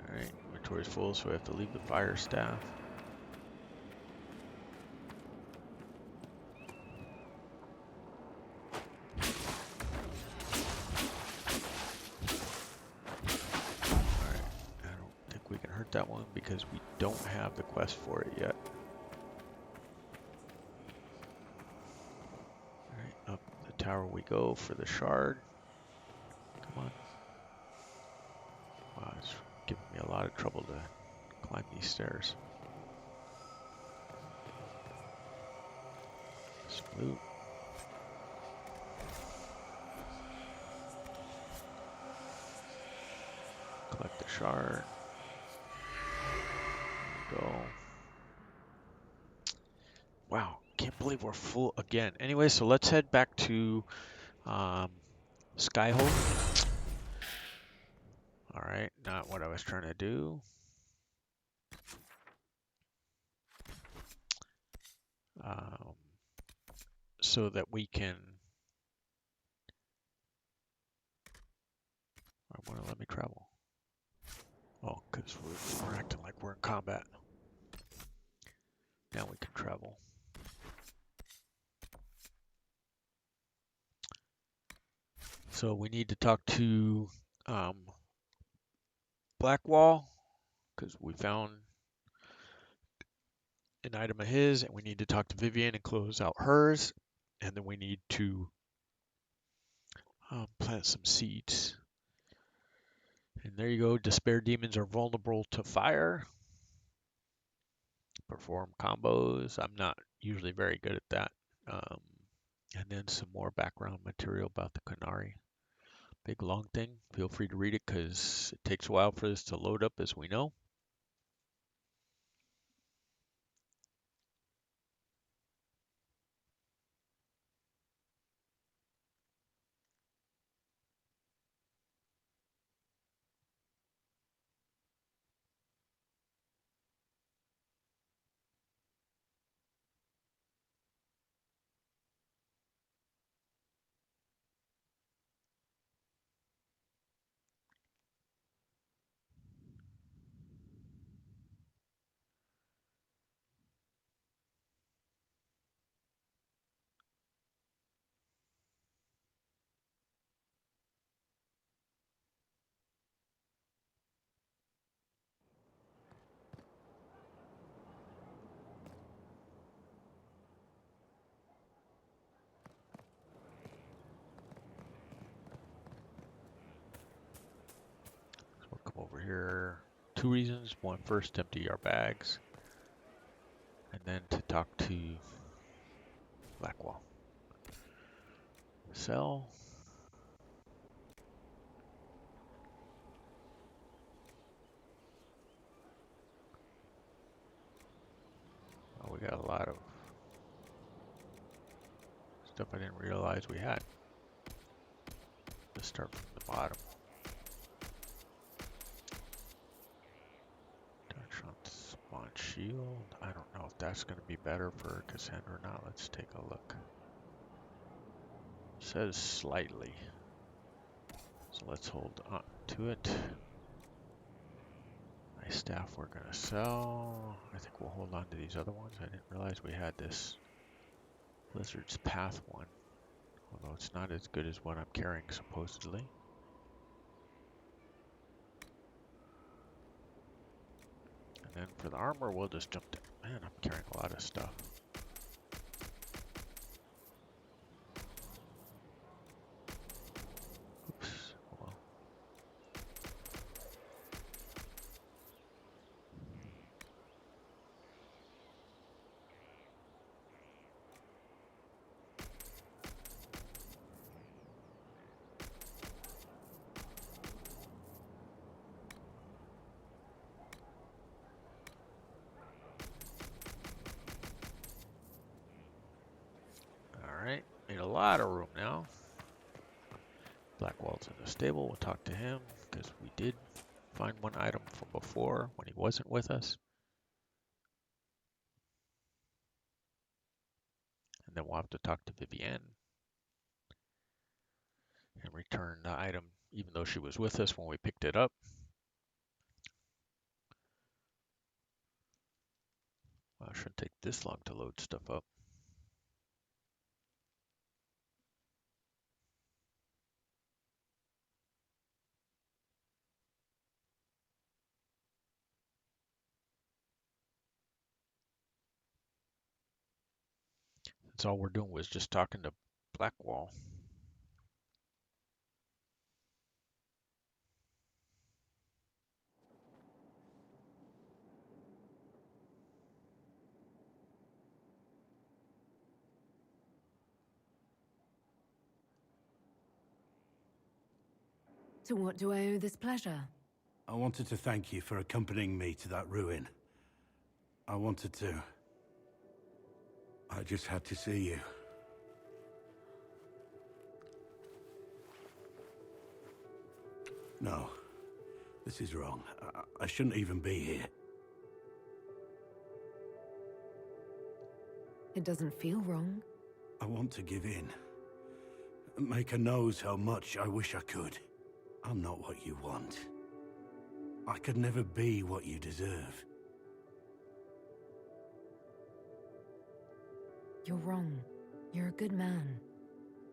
Alright, inventory's full, so I have to leave the fire staff. That one because we don't have the quest for it yet. Alright, up the tower we go for the shard. Come on. Wow, it's giving me a lot of trouble to climb these stairs. Some loot. Collect the shard. Go. Wow, can't believe we're full again. Anyway, so let's head back to Skyhold. Alright, not what I was trying to do. um, so that we can. I want to let me travel. Oh, because we're acting like we're in combat. Now we can travel. So we need to talk to Blackwall because we found an item of his, and we need to talk to Vivian and close out hers, and then we need to plant some seeds. And there you go. Despair demons are vulnerable to fire. Perform combos. I'm not usually very good at that. And then some more background material about the Qunari. Big long thing. Feel free to read it because it takes a while for this to load up, as we know. So we'll come over here. 2 reasons. One, first, empty our bags. And then to talk to Blackwall. Sell. Oh, we got a lot of stuff I didn't realize we had. Let's start from the bottom. Touch on spawn shield. I don't know if that's going to be better for Cassandra or not. Let's take a look. It says slightly. So let's hold on to it. My staff we're going to sell. I think we'll hold on to these other ones. I didn't realize we had this Blizzard's Path one. Although it's not as good as what I'm carrying supposedly. And then for the armor, we'll just jump to... Man, I'm carrying a lot of stuff. Oops. Well. Alright, need a lot of room now. Blackwall's in the stable. We'll talk to him because we did find one item from before when he wasn't with us. And then we'll have to talk to Vivienne and return the item even though she was with us when we picked it up. Well, it shouldn't take this long to load stuff up. That's all we're doing was just talking to Blackwall. To what do I owe this pleasure? I wanted to thank you for accompanying me to that ruin. I wanted to... I just had to see you. No. This is wrong. I shouldn't even be here. It doesn't feel wrong. I want to give in. Maker knows how much I wish I could. I'm not what you want. I could never be what you deserve. You're wrong. You're a good man.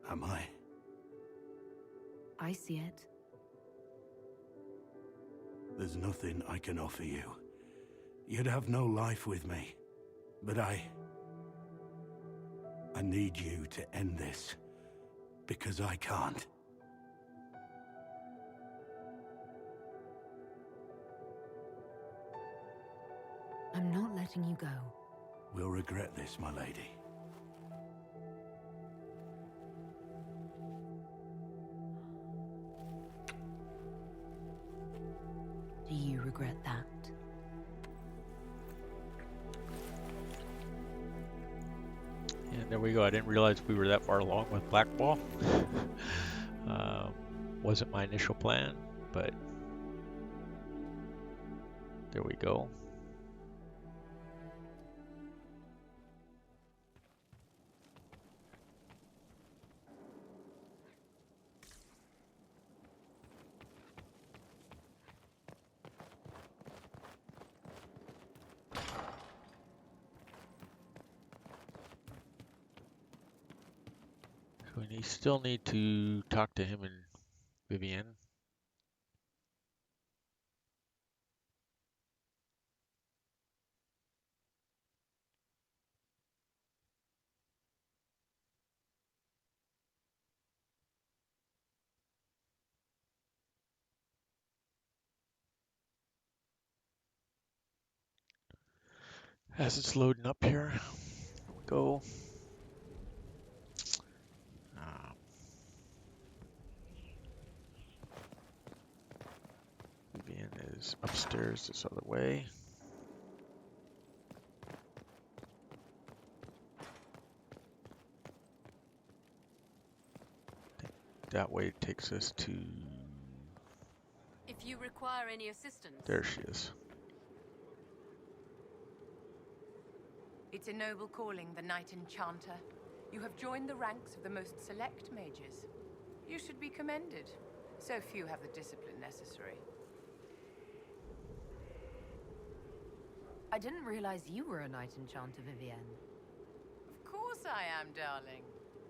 Am I? I see it. There's nothing I can offer you. You'd have no life with me. But I need you to end this. Because I can't. I'm not letting you go. We'll regret this, my lady. Do you regret that? And there we go. I didn't realize we were that far along with Blackball. Wasn't my initial plan, but there we go. We still need to talk to him and Vivienne. As it's loading up here, we go. Vivienne is upstairs this other way. That way takes us to... If you require any assistance. There she is. It's a noble calling, the Knight Enchanter. You have joined the ranks of the most select mages. You should be commended. So few have the discipline necessary. I didn't realize you were a Knight Enchanter, Vivienne. Of course I am, darling.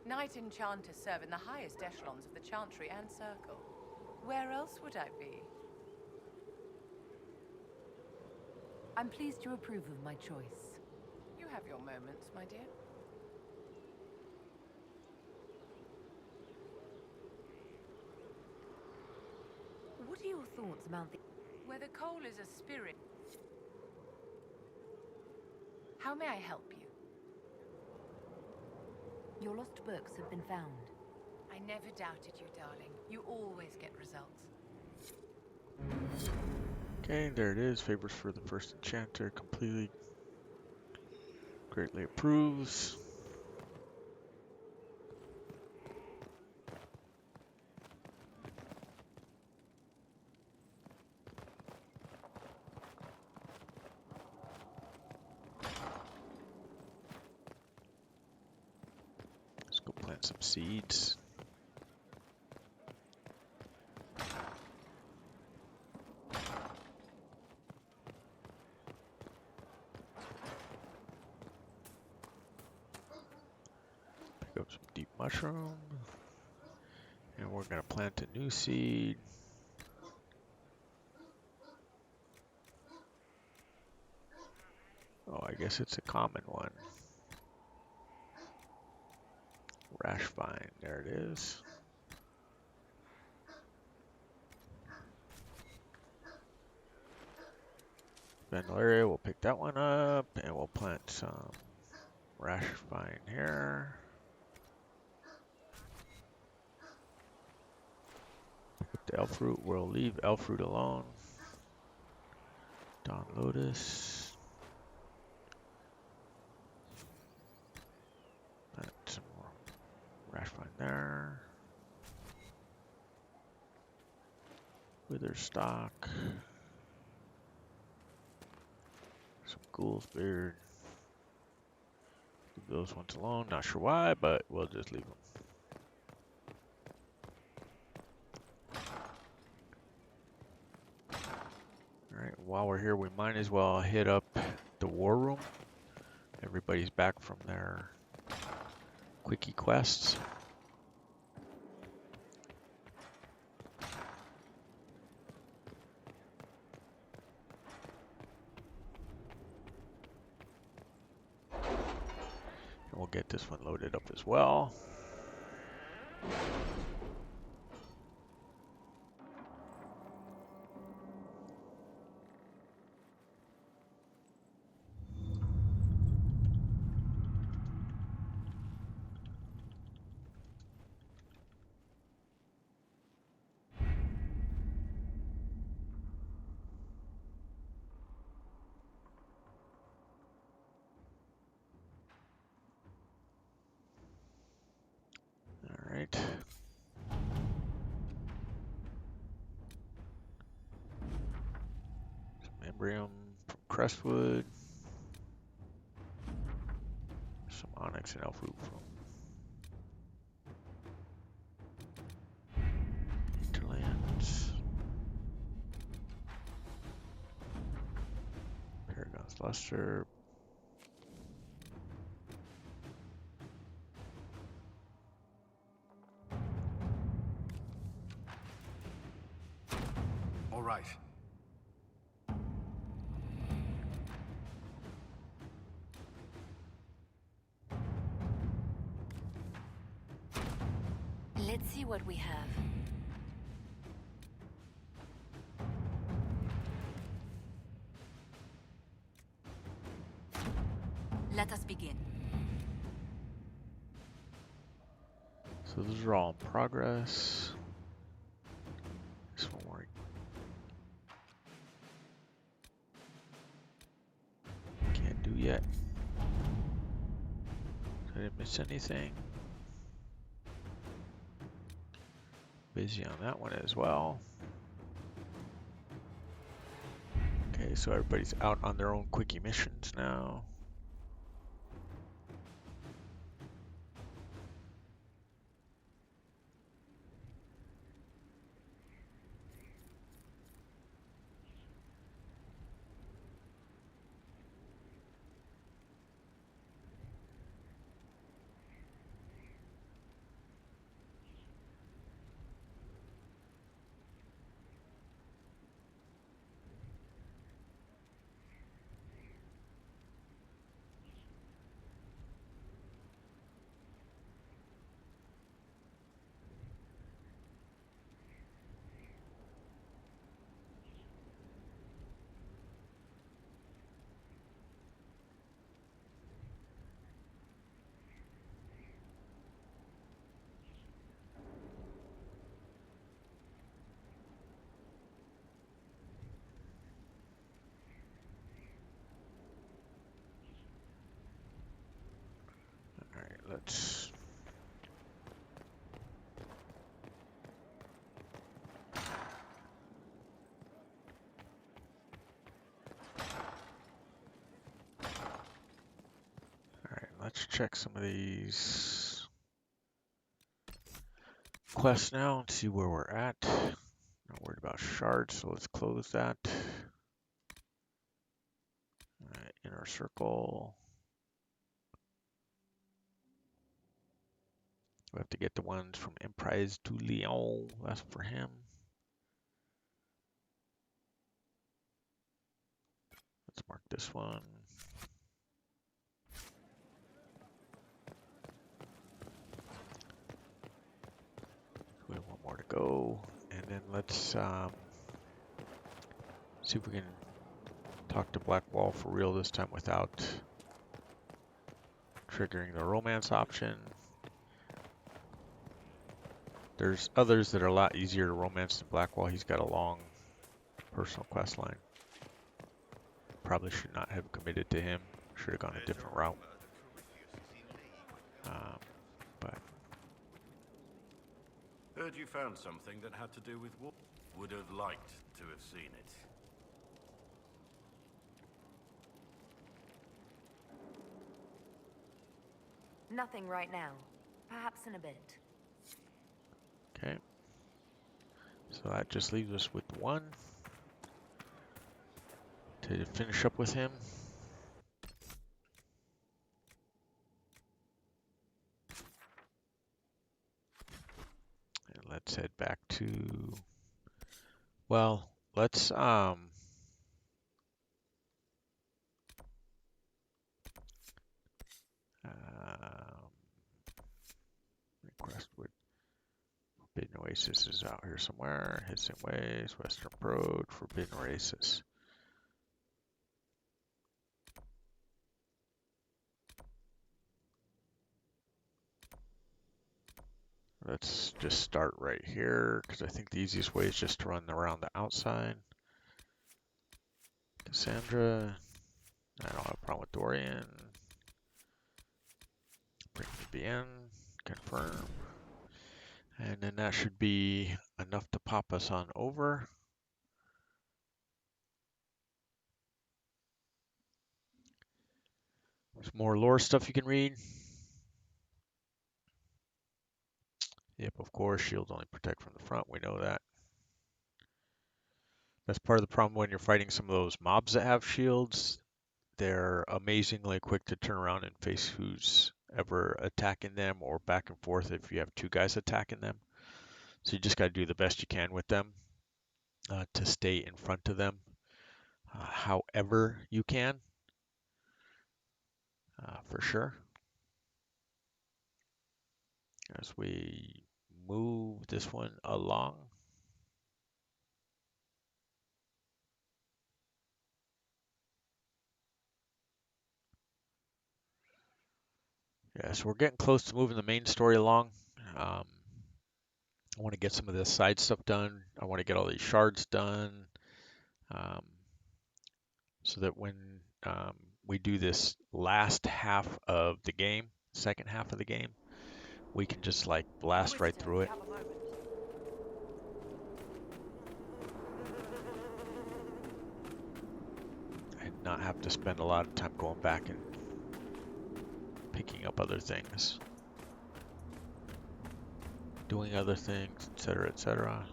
Knight Enchanters serve in the highest echelons of the Chantry and Circle. Where else would I be? I'm pleased you approve of my choice. You have your moments, my dear. What are your thoughts about the... Whether Cole is a spirit... How may I help you? Your lost books have been found. I never doubted you, darling. You always get results. Okay, there it is. Favors for the first enchanter. Completely. Greatly approves. Let's go plant some seeds. Pick up some deep mushroom. And we're going to plant a new seed. Oh, I guess it's a common one. Rash vine, there it is. Vandalia, we'll pick that one up, and we'll plant some rash vine here. Pick up the elf fruit, we'll leave elf fruit alone. Dawn lotus. Plant some more rash vine there. Wither stock. Some ghoul's beard. those ones alone. Not sure why, but we'll just leave them. Alright, while we're here, we might as well hit up the war room. Everybody's back from their quickie quests. And we'll get this one loaded up as well. Alright. Some Embrium from Crestwood. Some Onyx and Elf Root from Hinterlands. Paragon's Luster. All right. Let's see what we have. Let us begin. So those are all in progress. This one we're can't do yet. I didn't miss anything. Busy on that one as well. Okay, so everybody's out on their own quickie missions now. Alright, let's check some of these quests now and see where we're at. Not worried about shards, so let's close that. Alright, inner circle. We have to get the ones from Emprise to Lyon. That's for him. Let's mark this one. We have one more to go, and then let's see if we can talk to Blackwall for real this time without triggering the romance option. There's others that are a lot easier to romance than Blackwall. He's got a long personal quest line. Probably should not have committed to him. Should have gone a different route. But Heard you found something that had to do with war. Would have liked to have seen it. Nothing right now. Perhaps in a bit. Okay. So that just leaves us with one to finish up with him. And let's head back to, well, let's Crestwood. Forbidden Oasis is out here somewhere. Hissing Ways, Western Road, Forbidden Oasis. Let's just start right here, because I think the easiest way is just to run around the outside. Cassandra. I don't have a problem with Dorian. Bring the BN. Confirm. And then that should be enough to pop us on over. There's more lore stuff you can read. Yep, of course, shields only protect from the front. We know that. That's part of the problem when you're fighting some of those mobs that have shields. They're amazingly quick to turn around and face who's ever attacking them, or back and forth if you have two guys attacking them. So you just got to do the best you can with them to stay in front of them however you can, for sure. As we move this one along. Yeah, so we're getting close to moving the main story along. I want to get some of this side stuff done. I want to get all these shards done, so that when we do this last half of the game, second half of the game, we can just like blast right through it. And not have to spend a lot of time going back and picking up other things, doing other things, etc., etc.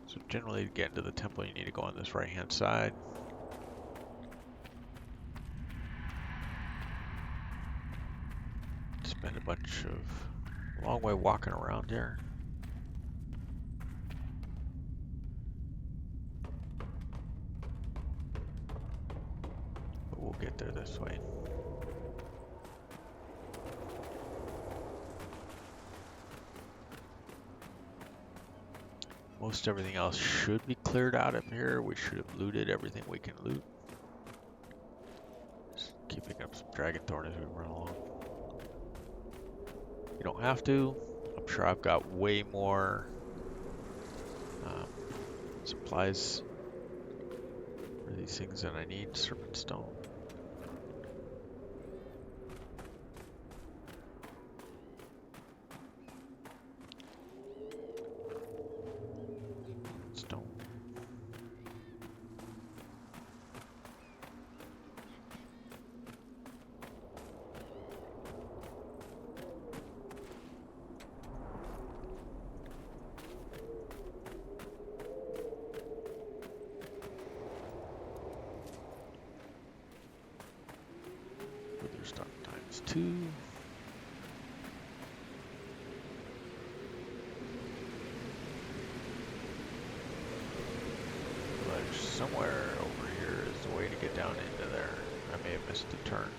So generally, to get into the temple, you need to go on this right-hand side. Spend a bunch of long way walking around here. But we'll get there this way. Most everything else should be cleared out up here. We should have looted everything we can loot. Just keeping up some dragon thorn as we run along. You don't have to. I'm sure I've got way more supplies for these things than I need. Serpent stone. Stone. Wither stock ×2. Somewhere over here is the way to get down into there. I may have missed a turn.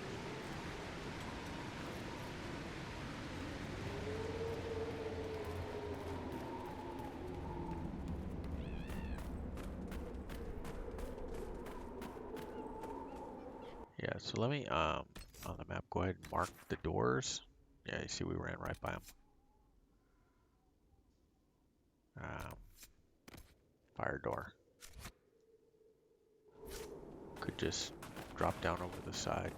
Yeah, so let me on the map go ahead and mark the doors. Yeah, you see we ran right by them. Fire door. Could just drop down over the side.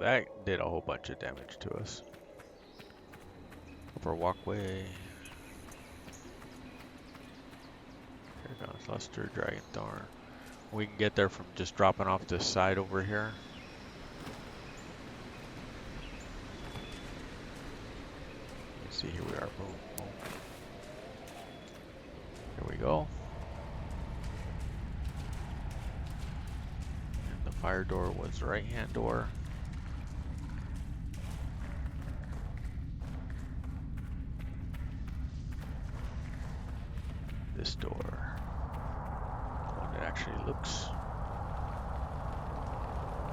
that did a whole bunch of damage to us. Over walkway. Here comes Luster, Dragon Thorn. We can get there from just dropping off this side over here. You can see here we are. Boom, boom. Here we go. And the fire door was the right-hand door. This door. One that actually looks.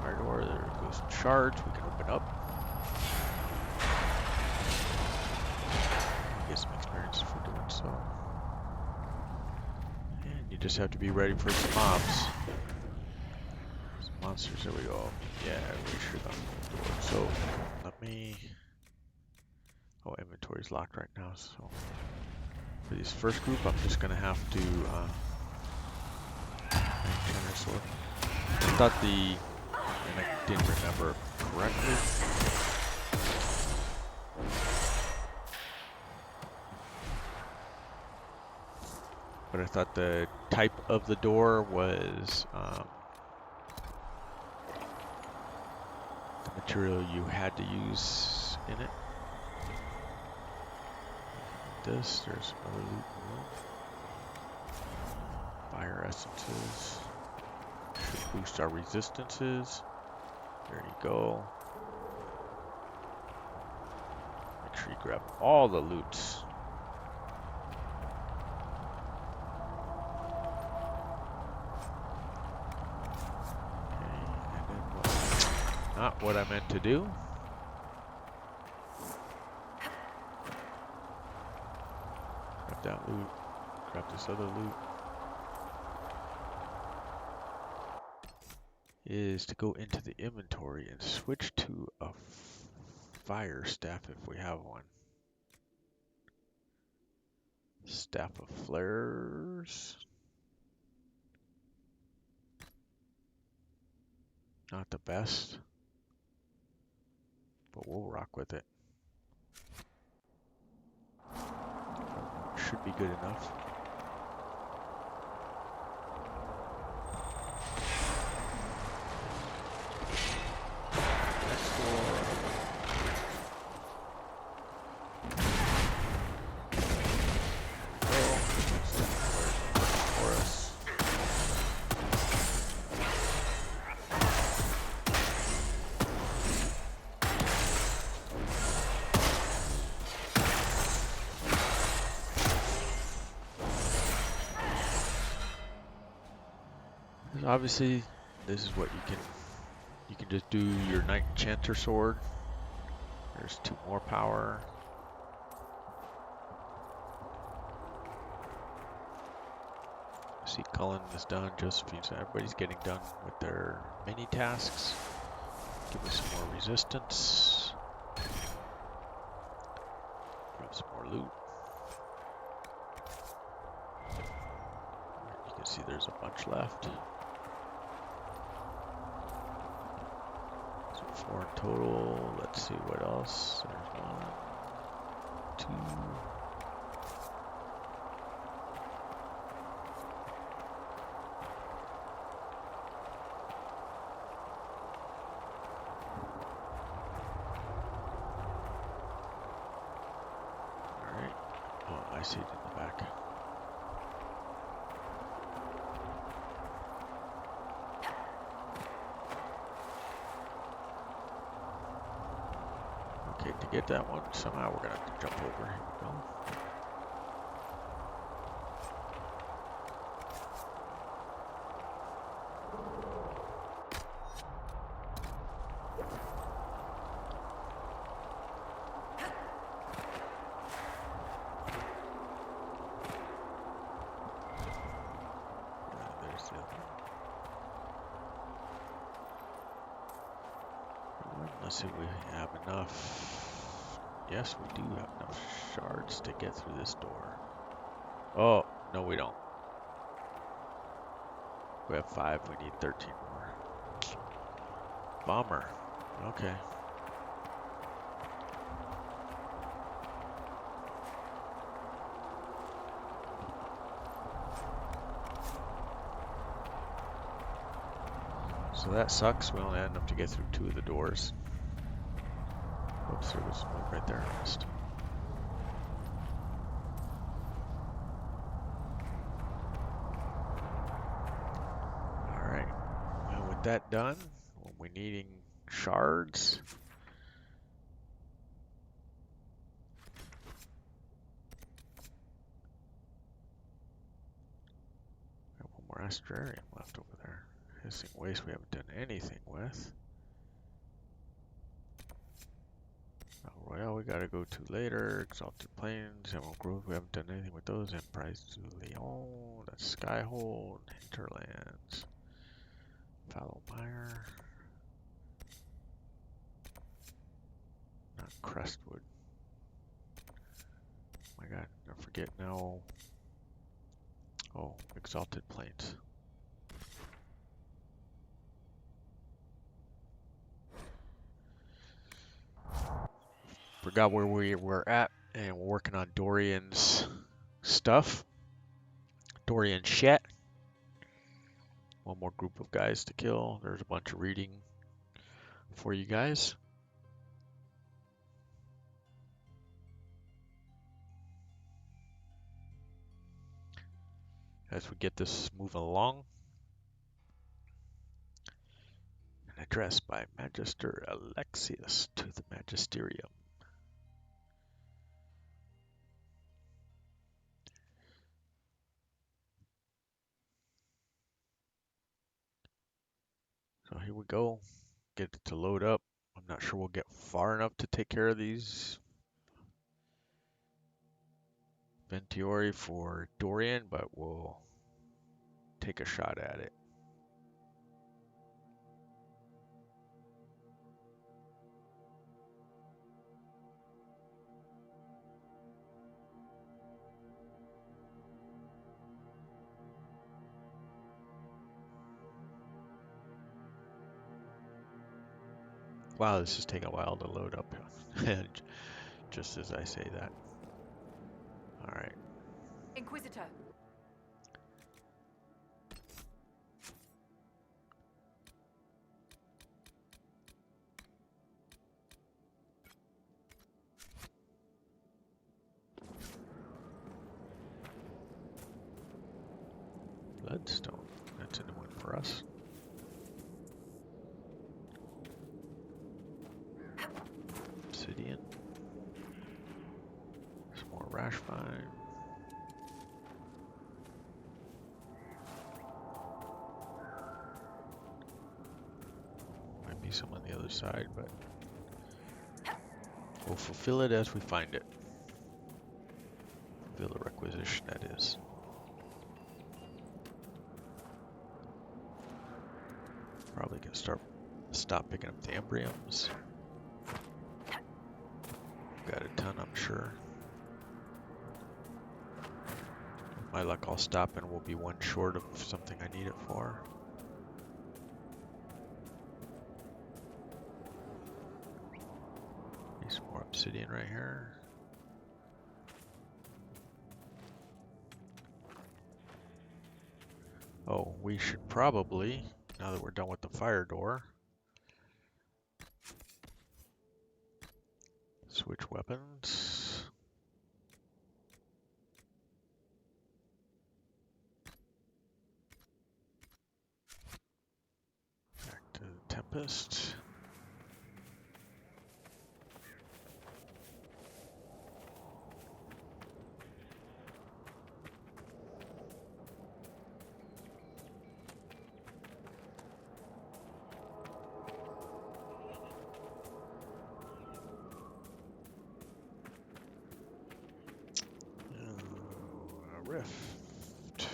Fire door, there goes some shards we can open up. Get some experience for doing so. And you just have to be ready for some mobs. Some monsters, there we go. Yeah, we should have the door. So let me. Oh, inventory's locked right now, so. For this first group, I'm just gonna have to sword. I thought and I didn't remember correctly. But I thought the type of the door was the material you had to use in it. This, there's another loot room. Fire essences. Should boost our resistances. There you go. Make sure you grab all the loots. Okay, and then not what I meant to do. That loot, grab this other loot, is to go into the inventory and switch to a fire staff if we have one. Staff of flares. Not the best, but we'll rock with it. Should be good enough. Next door. For us. Obviously, this is what you can just do your Knight Enchanter sword. There's 2 more power. See, Cullen is done. Josephine's done. Everybody's getting done with their mini tasks. Give me some more resistance. Grab some more loot. You can see there's a bunch left. 4 in total. Let's see what else. There's 1, 2. All right. Oh, I see it in the back. Okay, to get that one, somehow we're gonna have to jump over. Here we go. There's the other one. Let's see if we have enough. Yes, we do have enough shards to get through this door. Oh, no we don't. We have 5, we need 13 more. Bummer. Okay. So that sucks. We only had enough to get through 2 of the doors. Oops, there was one right there. I missed. Alright. Well, with that done, we're needing shards. Got one more astrarium left over there. Hissing waste we haven't done anything with. Royale we gotta go to later. Exalted Plains, Emerald Grove, we haven't done anything with those. Emprise du Lion, that's Skyhold, Hinterlands, Fallowmire, not Crestwood. Oh my god, I forget now. Oh, Exalted Plains. Forgot where we were at, and we're working on Dorian's stuff. Dorian Shet. One more group of guys to kill. There's a bunch of reading for you guys. As we get this moving along. An address by Magister Alexius to the Magisterium. So here we go. Get it to load up. I'm not sure we'll get far enough to take care of these Ventiori for Dorian, but we'll take a shot at it. Wow, this is taking a while to load up. Just as I say that. Alright. Inquisitor. Bloodstone. That's a new one for us. Obsidian. Some more Rashfine. Might be some on the other side, but we'll fulfill it as we find it. Fulfill the requisition, that is. Probably can stop picking up the embryums. Got a ton, I'm sure. With my luck, I'll stop and we'll be one short of something I need it for. Need some more obsidian right here. Oh, we should probably, now that we're done with the fire door, switch weapons. Back to the Tempest. Rift.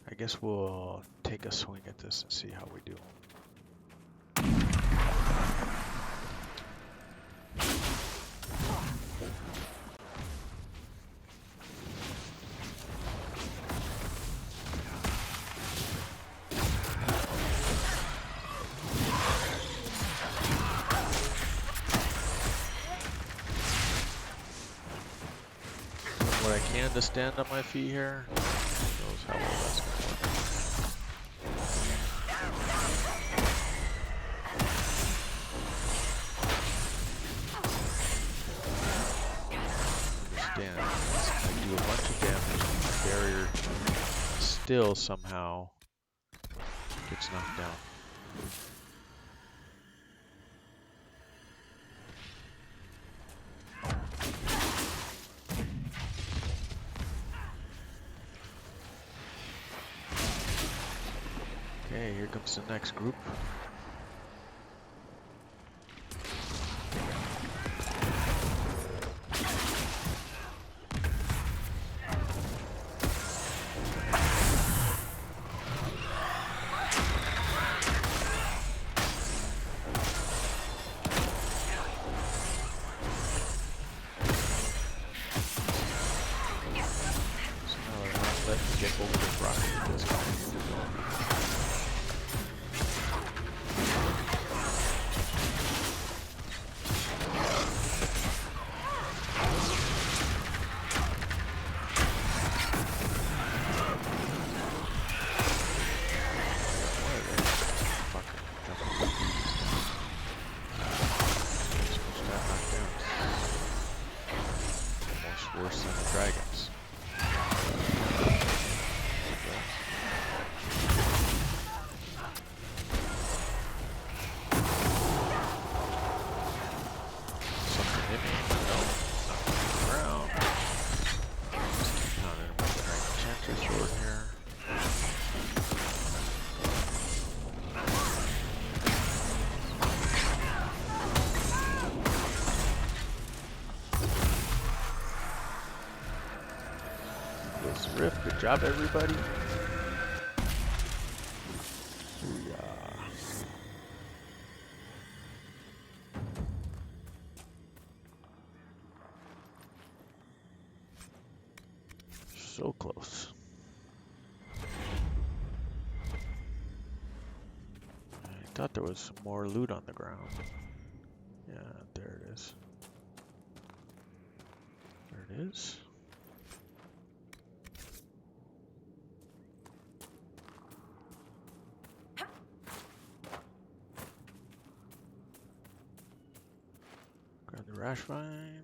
I guess we'll take a swing at this and see how we do. what I can to stand on my feet here. Who knows how well that's going to work. Understand, I do a bunch of damage and my barrier still somehow gets knocked down. Okay, here comes the next group. So now they're not letting me get over the rock with this guy. Worse than the dragons. Something hit me. No, nothing on the ground. Just keep pounding him with the Dragon Enchanter sword here. Rift, good job everybody. Booyah. So close. I thought there was some more loot on the ground. Yeah, there it is. There it is. Grab the rash vine.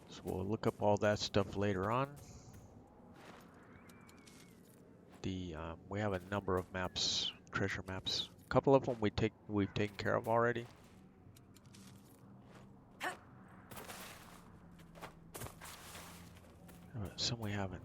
So we'll look up all that stuff later on. We have a number of maps, treasure maps. A couple of them we've taken care of already. Some we haven't.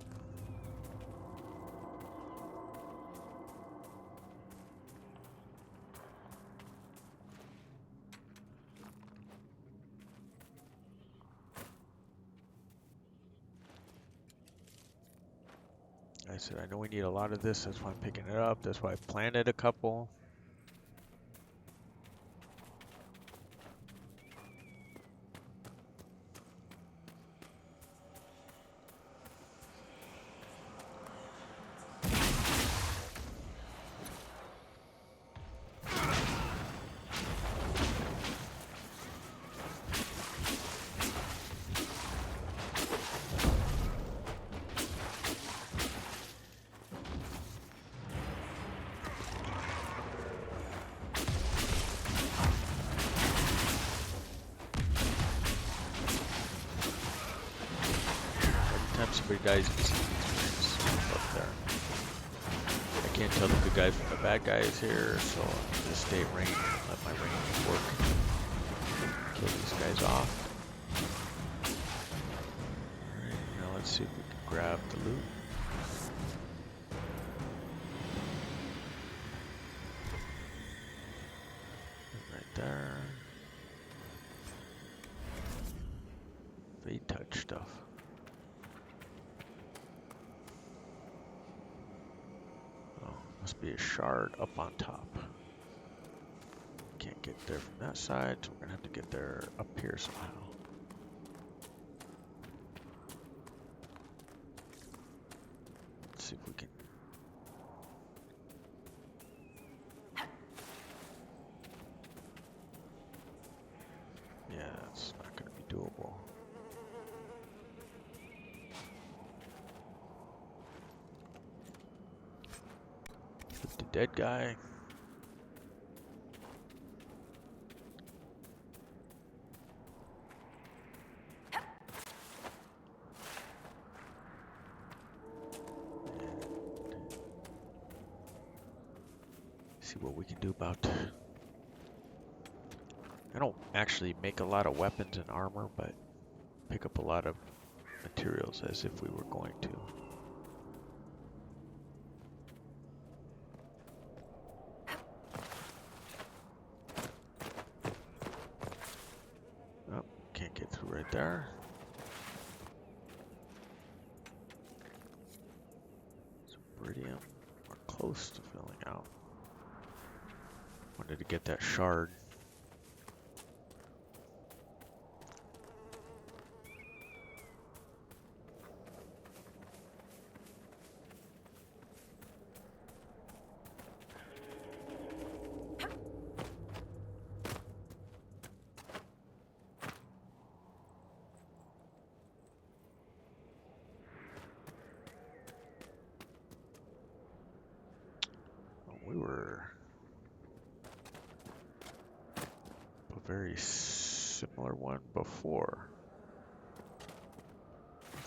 I said, I know we need a lot of this, that's why I'm picking it up, that's why I planted a couple. Somebody dies in some experience up there. I can't tell the good guys from the bad guys here, so I'm gonna stay range and let my range work. Kill these guys off. Alright, now let's see if we can grab the loot. Right there. They touch stuff. Must be a shard up on top. Can't get there from that side, so we're gonna have to get there up here somehow. see if we can. Yeah, it's not going to be doable. With the dead guy. See what we can do about. I don't actually make a lot of weapons and armor, but pick up a lot of materials as if we were going to. Oh, can't get through right there. Iridium. We're close to filling out. Wanted to get that shard. We were a very similar one before.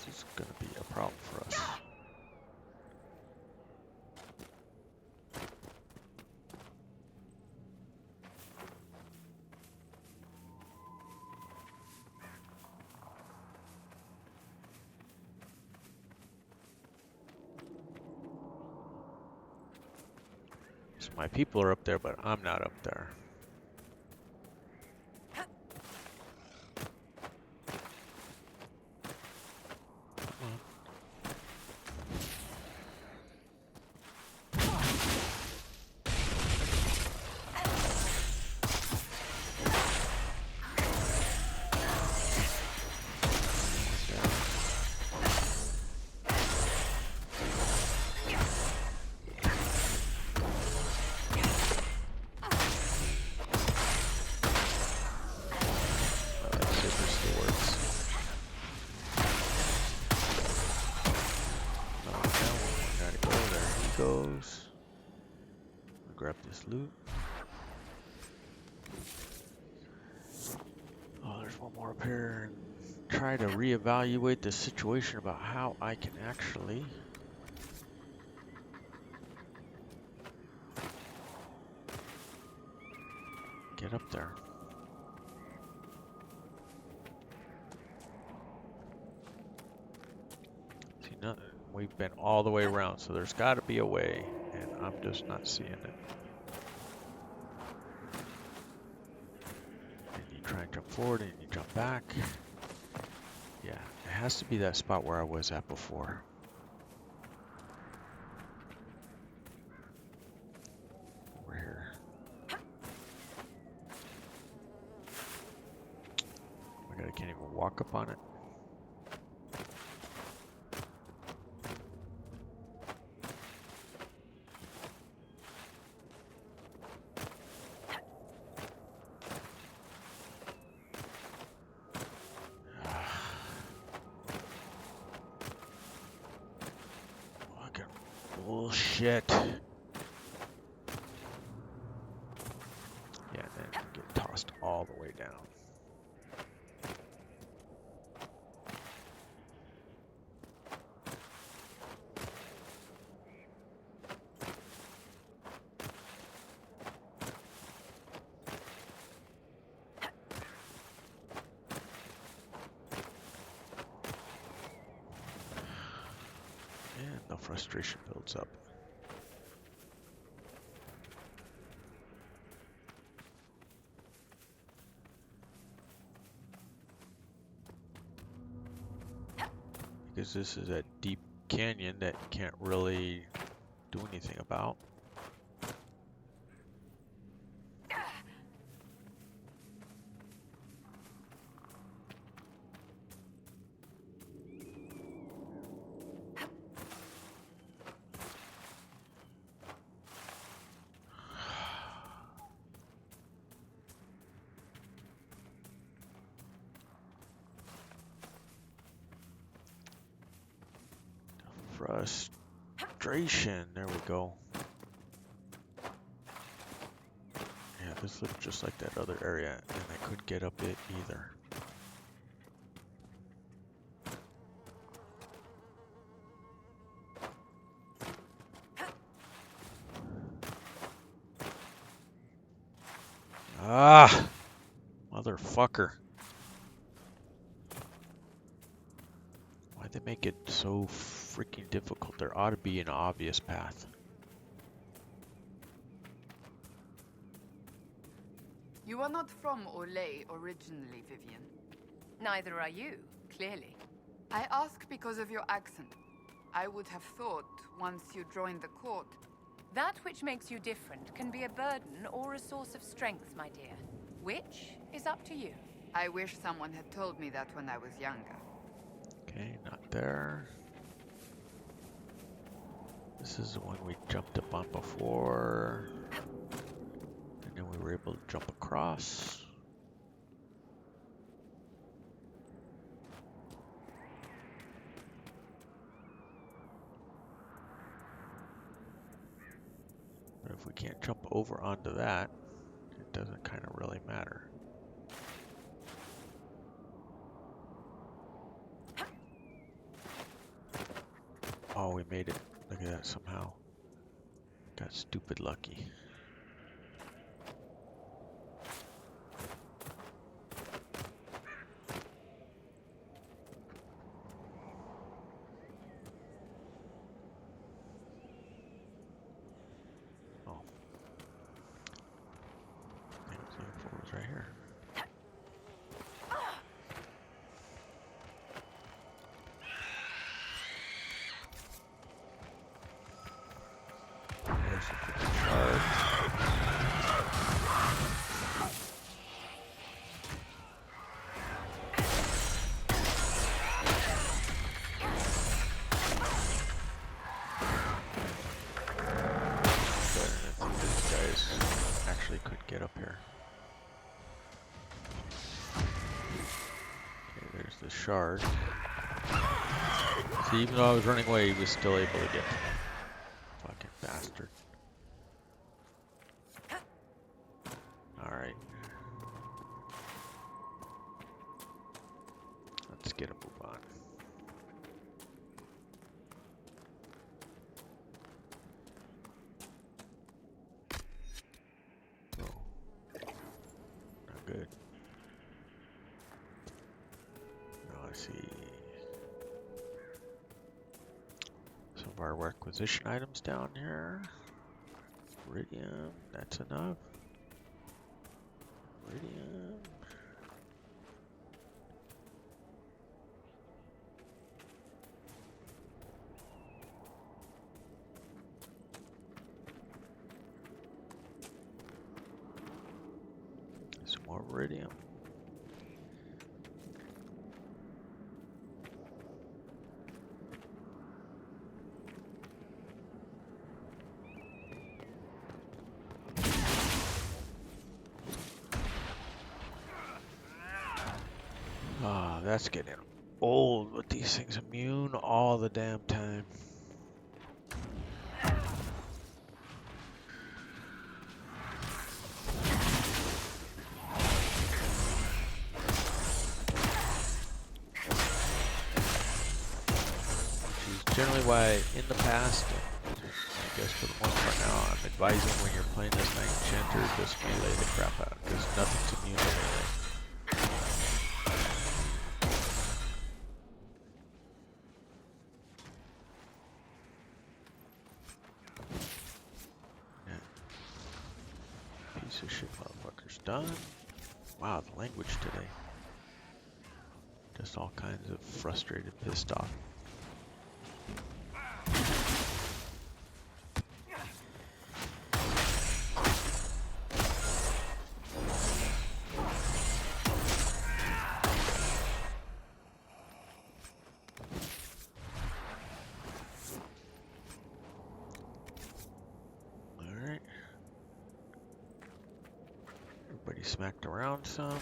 This is going to be a problem for us. So my people are up there, but I'm not up there. Goes. I'll grab this loot. Oh, there's one more up here. And try to reevaluate the situation about how I can actually get up there. See, nothing. We've been all the way around, so there's got to be a way, and I'm just not seeing it. And you try and jump forward, and you jump back. Yeah, it has to be that spot where I was at before. Over here. Oh my god, I can't even walk up on it. Bullshit. Yeah, and then get tossed all the way down. And the frustration builds up. Because this is a deep canyon that you can't really do anything about. Frustration. There we go. Yeah, this looked just like that other area, and I couldn't get up it either. Ah! Motherfucker. Why'd they make it so freaking difficult? There ought to be an obvious path. You are not from Olay originally, Vivian. Neither are you, clearly. I ask because of your accent. I would have thought, once you joined the court... That which makes you different can be a burden or a source of strength, my dear. Which is up to you. I wish someone had told me that when I was younger. Okay, not there. This is the one we jumped up on before. And then we were able to jump across. But if we can't jump over onto that, it doesn't kind of really matter. Oh, we made it. Look at that somehow. Got stupid lucky. Oh. I was looking for was right here. There's the freaking shards. But I think these guys actually could get up here. Okay, there's the shard. See, even though I was running away, he was still able to get. Fucking bastard. Alright. Let's get a move on. Oh. Not good. Now I see some of our requisition items down here. Iridium, that's enough. Iridium. Some more iridium. Ah, that's getting old with these things immune all the damn time. Which is generally why in the past, I guess for the most part now, I'm advising when you're playing this Knight Enchanter, just melee the crap out, because nothing's immune to melee. Piece of shit motherfuckers done. Wow, the language today. Just all kinds of frustrated, pissed off. Alright. Everybody smacked around some.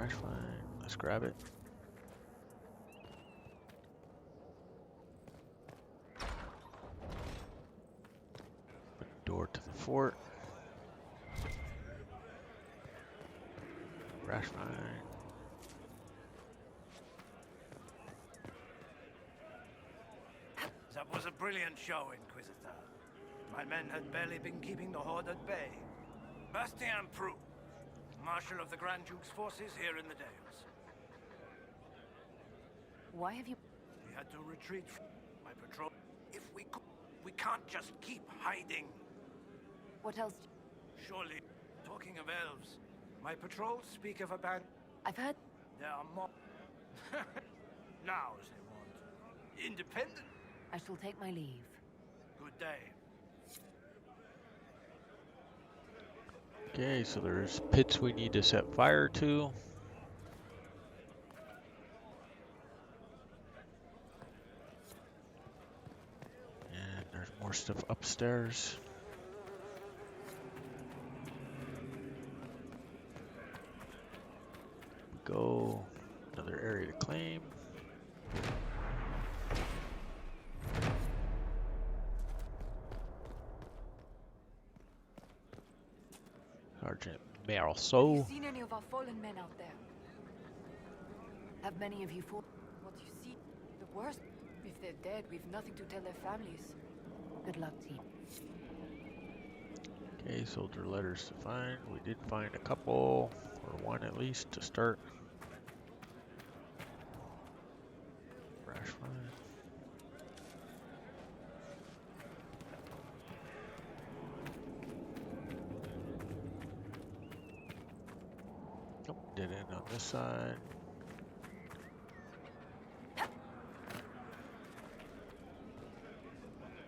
Crash fine. Let's grab it. Door to the fort. Crash fine. That was a brilliant show, Inquisitor. My men had barely been keeping the Horde at bay. Bastien Prou, Marshal of the Grand Duke's forces here in the Dales. Why have you... We had to retreat from my patrol. If we could, we can't just keep hiding. What else? Surely, talking of elves, my patrols speak of a band. I've heard... There are more. Now, as they want. Independent. I shall take my leave. Good day. Okay, so there's pits we need to set fire to. And there's more stuff upstairs. Go. Another area to claim. Sergeant Marceau. Have you seen any of our fallen men out there? Have many of you fought? What you see, the worst. If they're dead, we've nothing to tell their families. Good luck, team. Okay, soldier letters to find. We did find a couple, or one at least, to start. Crash fine. Nope, dead end on this side.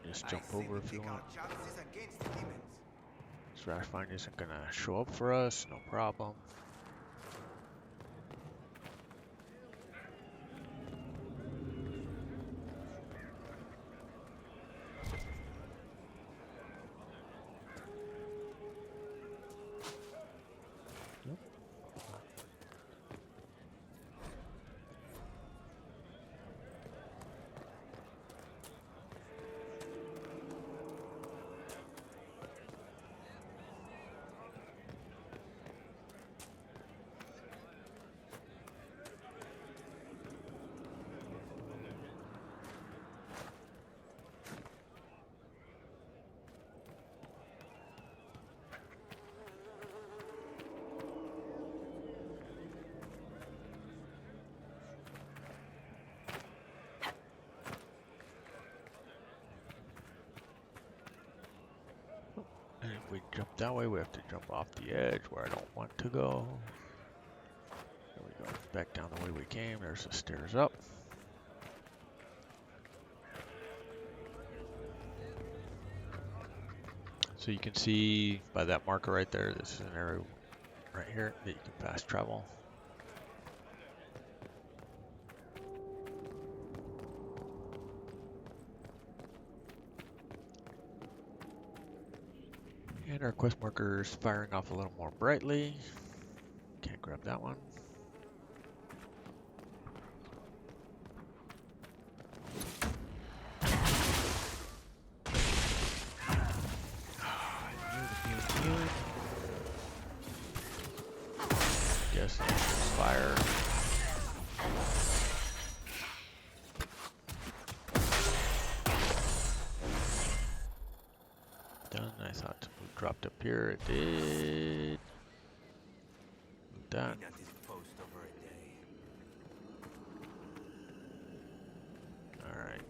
Just jump over if you want. Crash find isn't gonna show up for us, no problem. And if we jump that way, we have to jump off the edge where I don't want to go. There we go. Back down the way we came. There's the stairs up. So you can see by that marker right there, this is an area right here that you can fast travel. And our quest marker is firing off a little more brightly. Can't grab that one. Guess that's fire. Done. I thought it dropped up here. It did. Done. All right.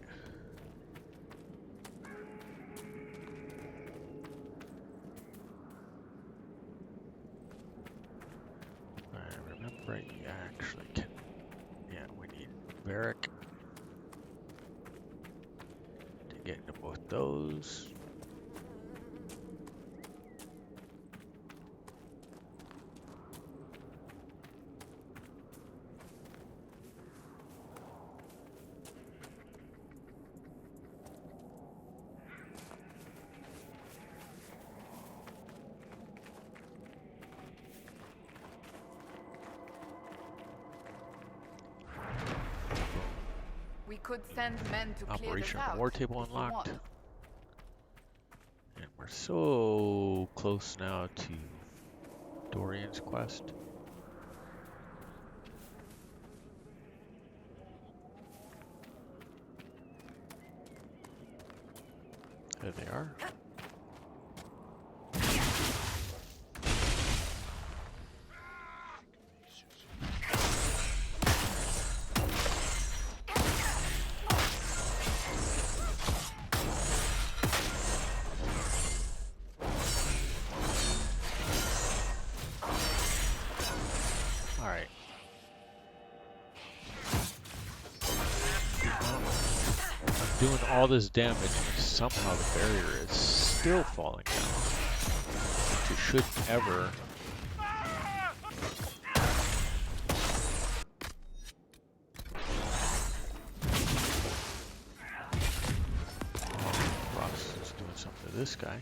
I remember you actually can. Yeah, we need Varrick to get into both those. could send men to clear this Operation out, War Table if you unlocked. want. And we're so close now to Dorian's quest. There they are. Alright. I'm doing all this damage and somehow the barrier is still falling down. Which it shouldn't ever. Ross is doing something to this guy.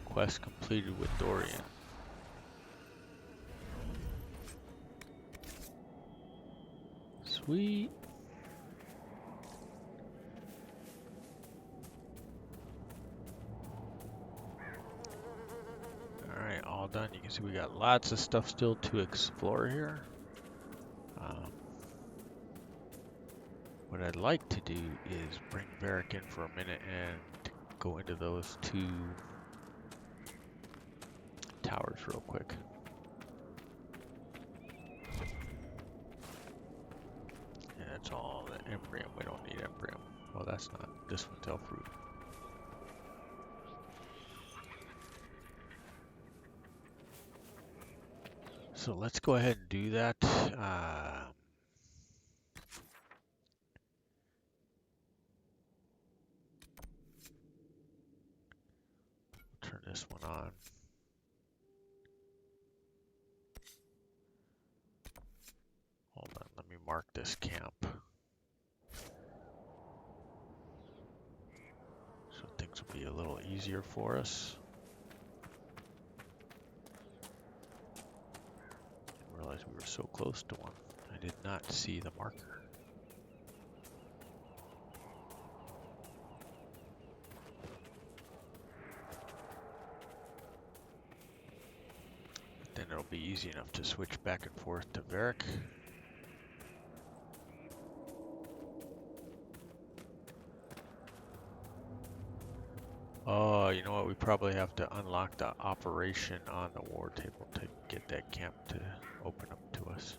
Quest completed with Dorian. Sweet. Alright, all done. You can see we got lots of stuff still to explore here. What I'd like to do is bring Varrick in for a minute and go into those two towers real quick. Yeah, that's all the Embrium. We don't need Embrium. Oh, that's not. This one's Elfroot. So let's go ahead and do that. Turn this one on. Hold on, let me mark this camp. So things will be a little easier for us. Didn't realize we were so close to one. I did not see the marker. Then it'll be easy enough to switch back and forth to Varrick. Oh, you know what? We probably have to unlock the operation on the war table to get that camp to open up to us.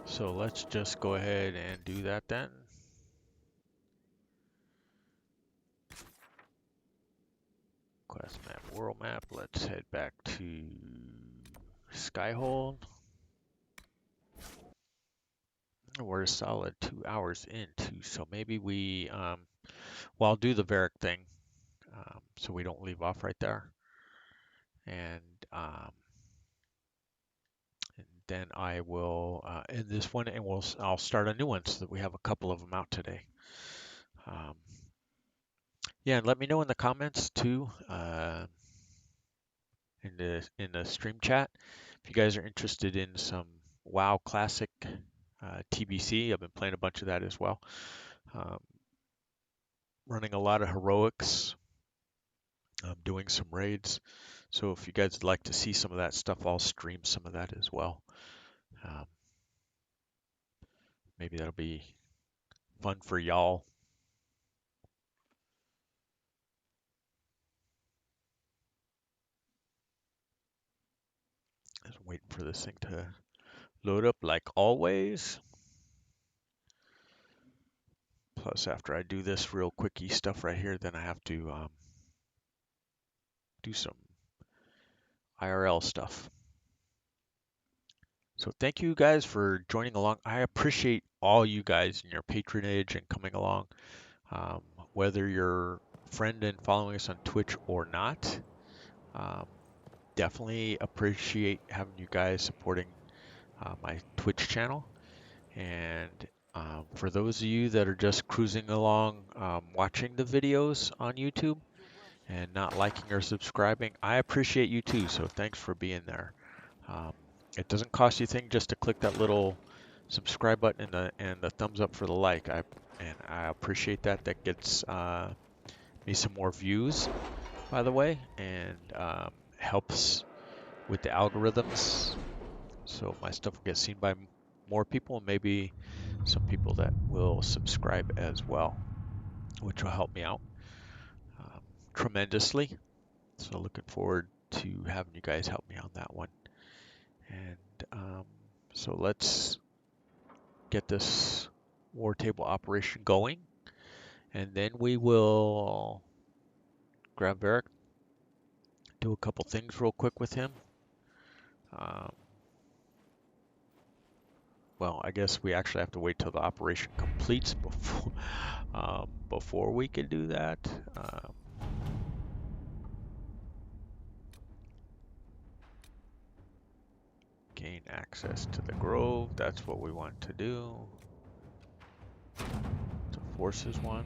So let's just go ahead and do that then. Quest map, world map. Let's head back to Skyhold. We're a solid 2 hours into, so maybe we, well, I'll do the Varrick thing, so we don't leave off right there. And then I will end this one, and I'll start a new one so that we have a couple of them out today. Yeah, and let me know in the comments too, in the stream chat, if you guys are interested in some WoW Classic TBC. I've been playing a bunch of that as well. Running a lot of heroics. I'm doing some raids. So if you guys would like to see some of that stuff, I'll stream some of that as well. Maybe that'll be fun for y'all. Just waiting for this thing to load up like always. Plus, after I do this real quickie stuff right here, then I have to do some IRL stuff. So thank you guys for joining along. I appreciate all you guys and your patronage and coming along. Whether you're a friend and following us on Twitch or not, definitely appreciate having you guys supporting my Twitch channel. And for those of you that are just cruising along watching the videos on YouTube and not liking or subscribing, I appreciate you too. So thanks for being there. It doesn't cost you a thing just to click that little subscribe button and the thumbs up for the like. I appreciate that. That gets me some more views, by the way, and helps with the algorithms. So my stuff will get seen by more people, and maybe some people that will subscribe as well, which will help me out tremendously. So looking forward to having you guys help me on that one. And so let's get this war table operation going, and then we will grab Varrick, do a couple things real quick with him. Well, I guess we actually have to wait till the operation completes before we can do that. Gain access to the grove, that's what we want to do. The forces one.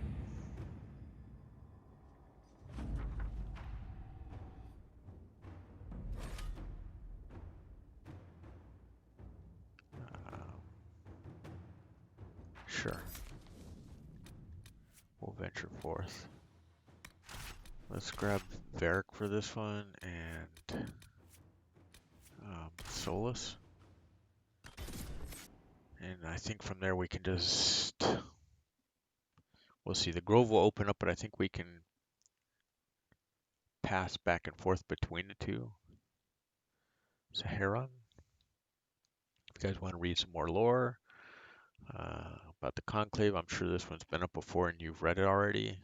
Sure. We'll venture forth. Let's grab Varrick for this one and Solus. And I think from there we can just... We'll see. The grove will open up, but I think we can pass back and forth between the two. Saharan. If you guys want to read some more lore about the Conclave, I'm sure this one's been up before and you've read it already.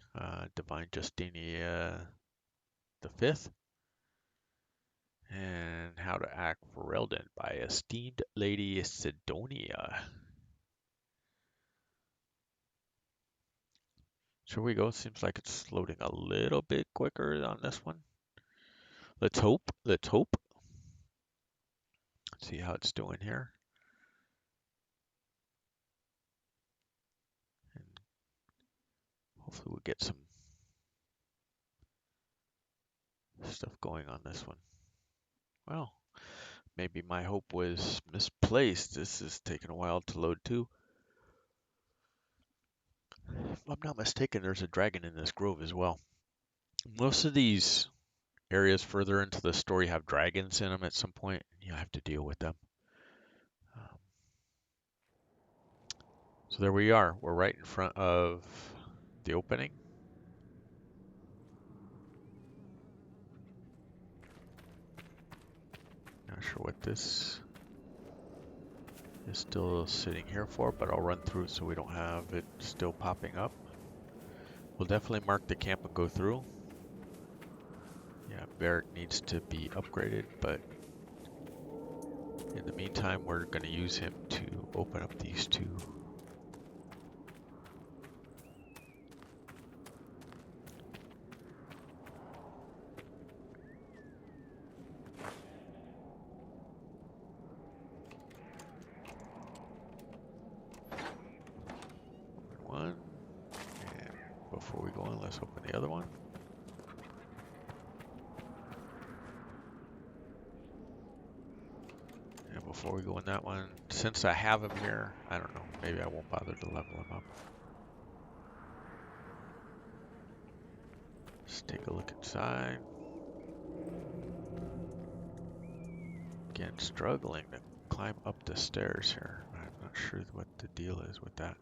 Divine Justinia the Fifth. And How to Act for Relden by Esteemed Lady Sidonia. Here we go. Seems like it's loading a little bit quicker on this one. Let's hope. Let's hope. See how it's doing here. And hopefully we'll get some stuff going on this one. Well, maybe my hope was misplaced. This is taking a while to load too. If I'm not mistaken, there's a dragon in this grove as well. Most of these areas further into the story have dragons in them at some point. You have to deal with them. So there we are. We're right in front of the opening. Not sure what this is still sitting here for, but I'll run through it so we don't have it still popping up. We'll definitely mark the camp and go through. Yeah, Varrick needs to be upgraded, but in the meantime, we're going to use him to open up these two. One, and before we go on, let's open the other one. And before we go in that one, since I have him here, I don't know, maybe I won't bother to level him up. Let's take a look inside. Again, struggling to climb up the stairs here. I'm not sure what the deal is with that.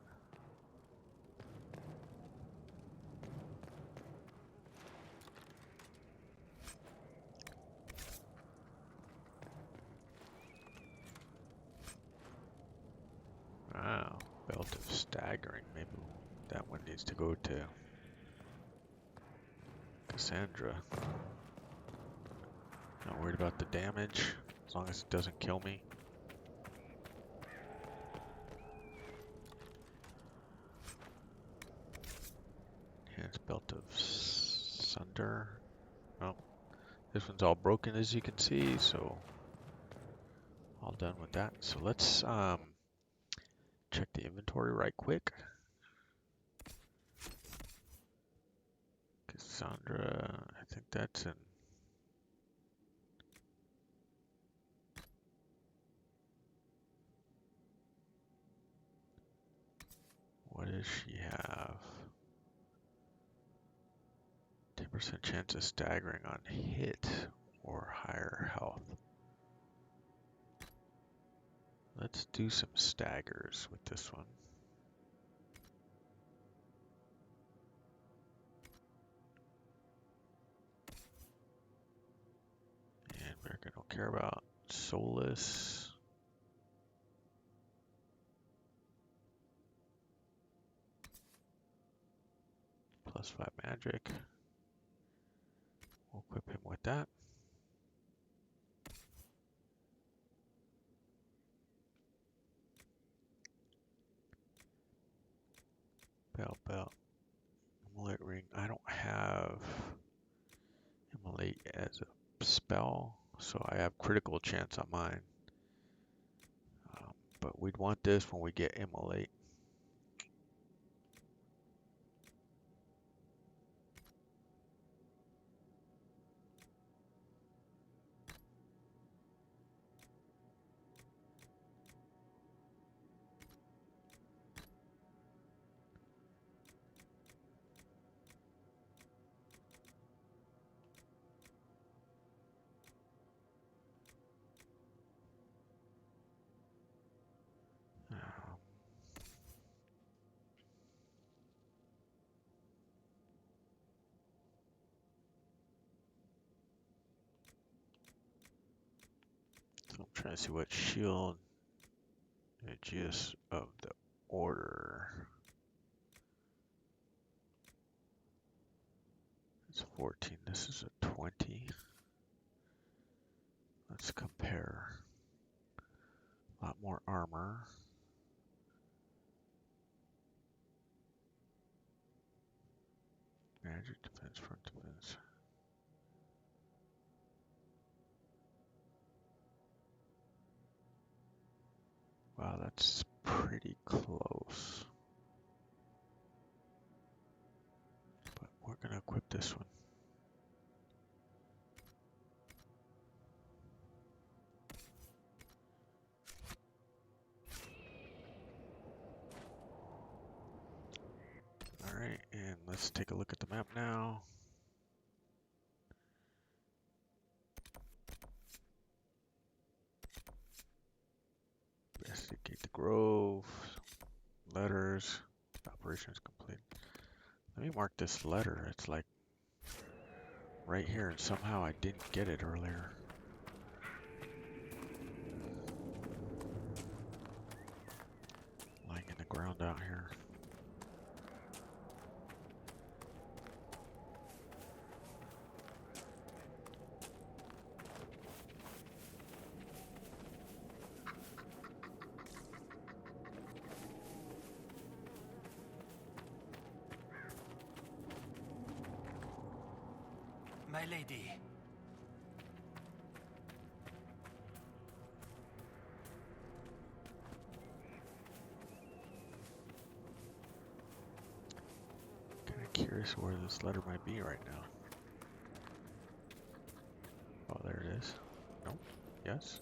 Wow, Belt of Staggering. Maybe that one needs to go to Cassandra. Not worried about the damage, as long as it doesn't kill me. Enhanced Belt of Sunder. Oh, This one's all broken as you can see, so all done with that. So let's check the inventory right quick. Cassandra, I think that's in. What does she have? 10% chance of staggering on hit or higher health. Let's do some staggers with this one. And Varrick, I don't care about. Soulless. +5 magic. We'll equip him with that. Belt. Immolate ring. I don't have Immolate as a spell, so I have critical chance on mine. But we'd want this when we get Immolate. So I'm trying to see what shield Aegis of the order. It's 14. This is a 20. Let's compare. A lot more armor. Magic defense, front defense. Wow, that's pretty close. But we're going to equip this one. Alright, and let's take a look at the map now. Investigate the grove. Letters. Operation is complete. Let me mark this letter. It's like right here, and somehow I didn't get it earlier. Lying in the ground out here. My lady. Kind of curious where this letter might be right now. Oh, there it is. No? Yes?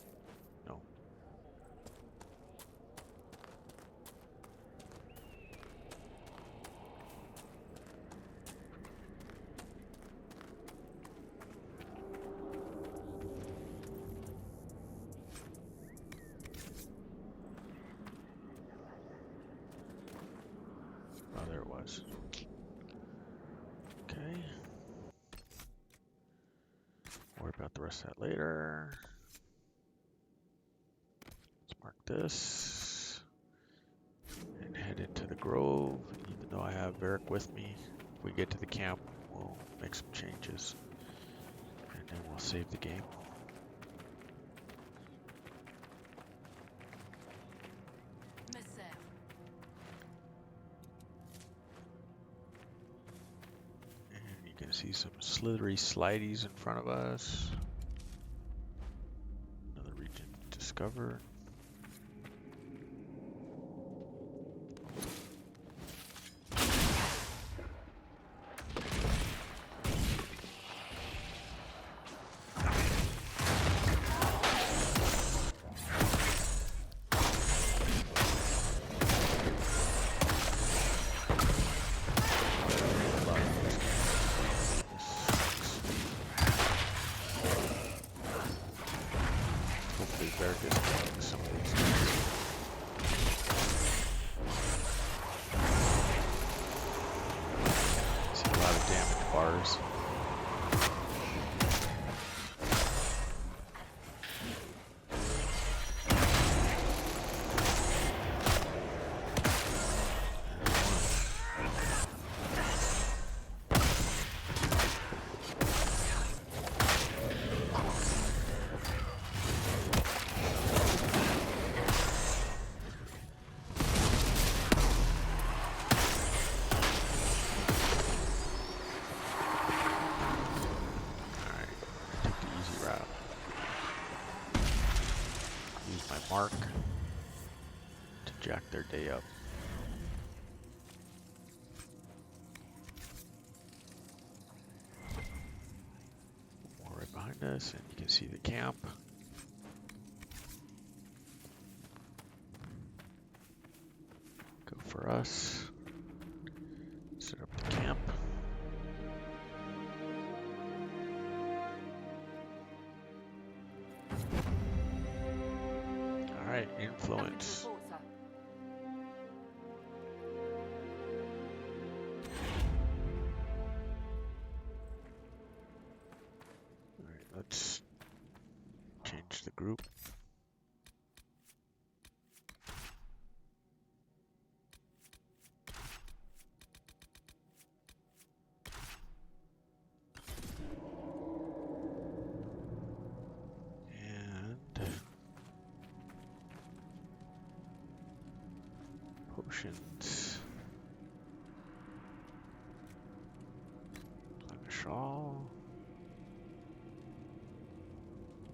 No. Oh, there it was. Okay. Worry about the rest of that later. Let's mark this. And head into the grove. Even though I have Varrick with me, if we get to the camp, we'll make some changes. And then we'll save the game. See some slithery slideys in front of us. Another region discovered. Hopefully Varrick is killing some of these guys. See a lot of damage bars. Mark to jack their day up. More right behind us, and you can see the camp. Go for us. Set up the camp. Alright, influence. Alright, let's change the group. Potions. Like a shawl.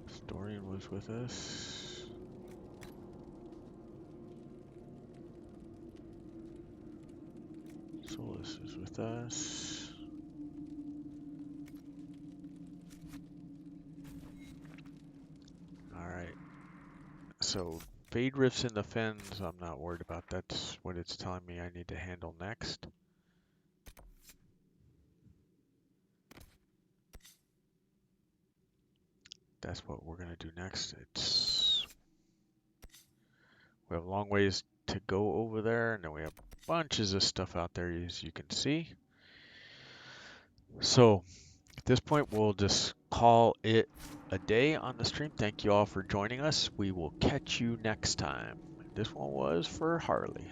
Historian was with us. Solus is with us. Alright. So fade rifts in the fens, I'm not worried about. That's what it's telling me I need to handle next. That's what we're going to do next. We have a long ways to go over there, and then we have bunches of stuff out there, as you can see. So at this point, we'll just call it a day on the stream. Thank you all for joining us. We will catch you next time. This one was for Harley.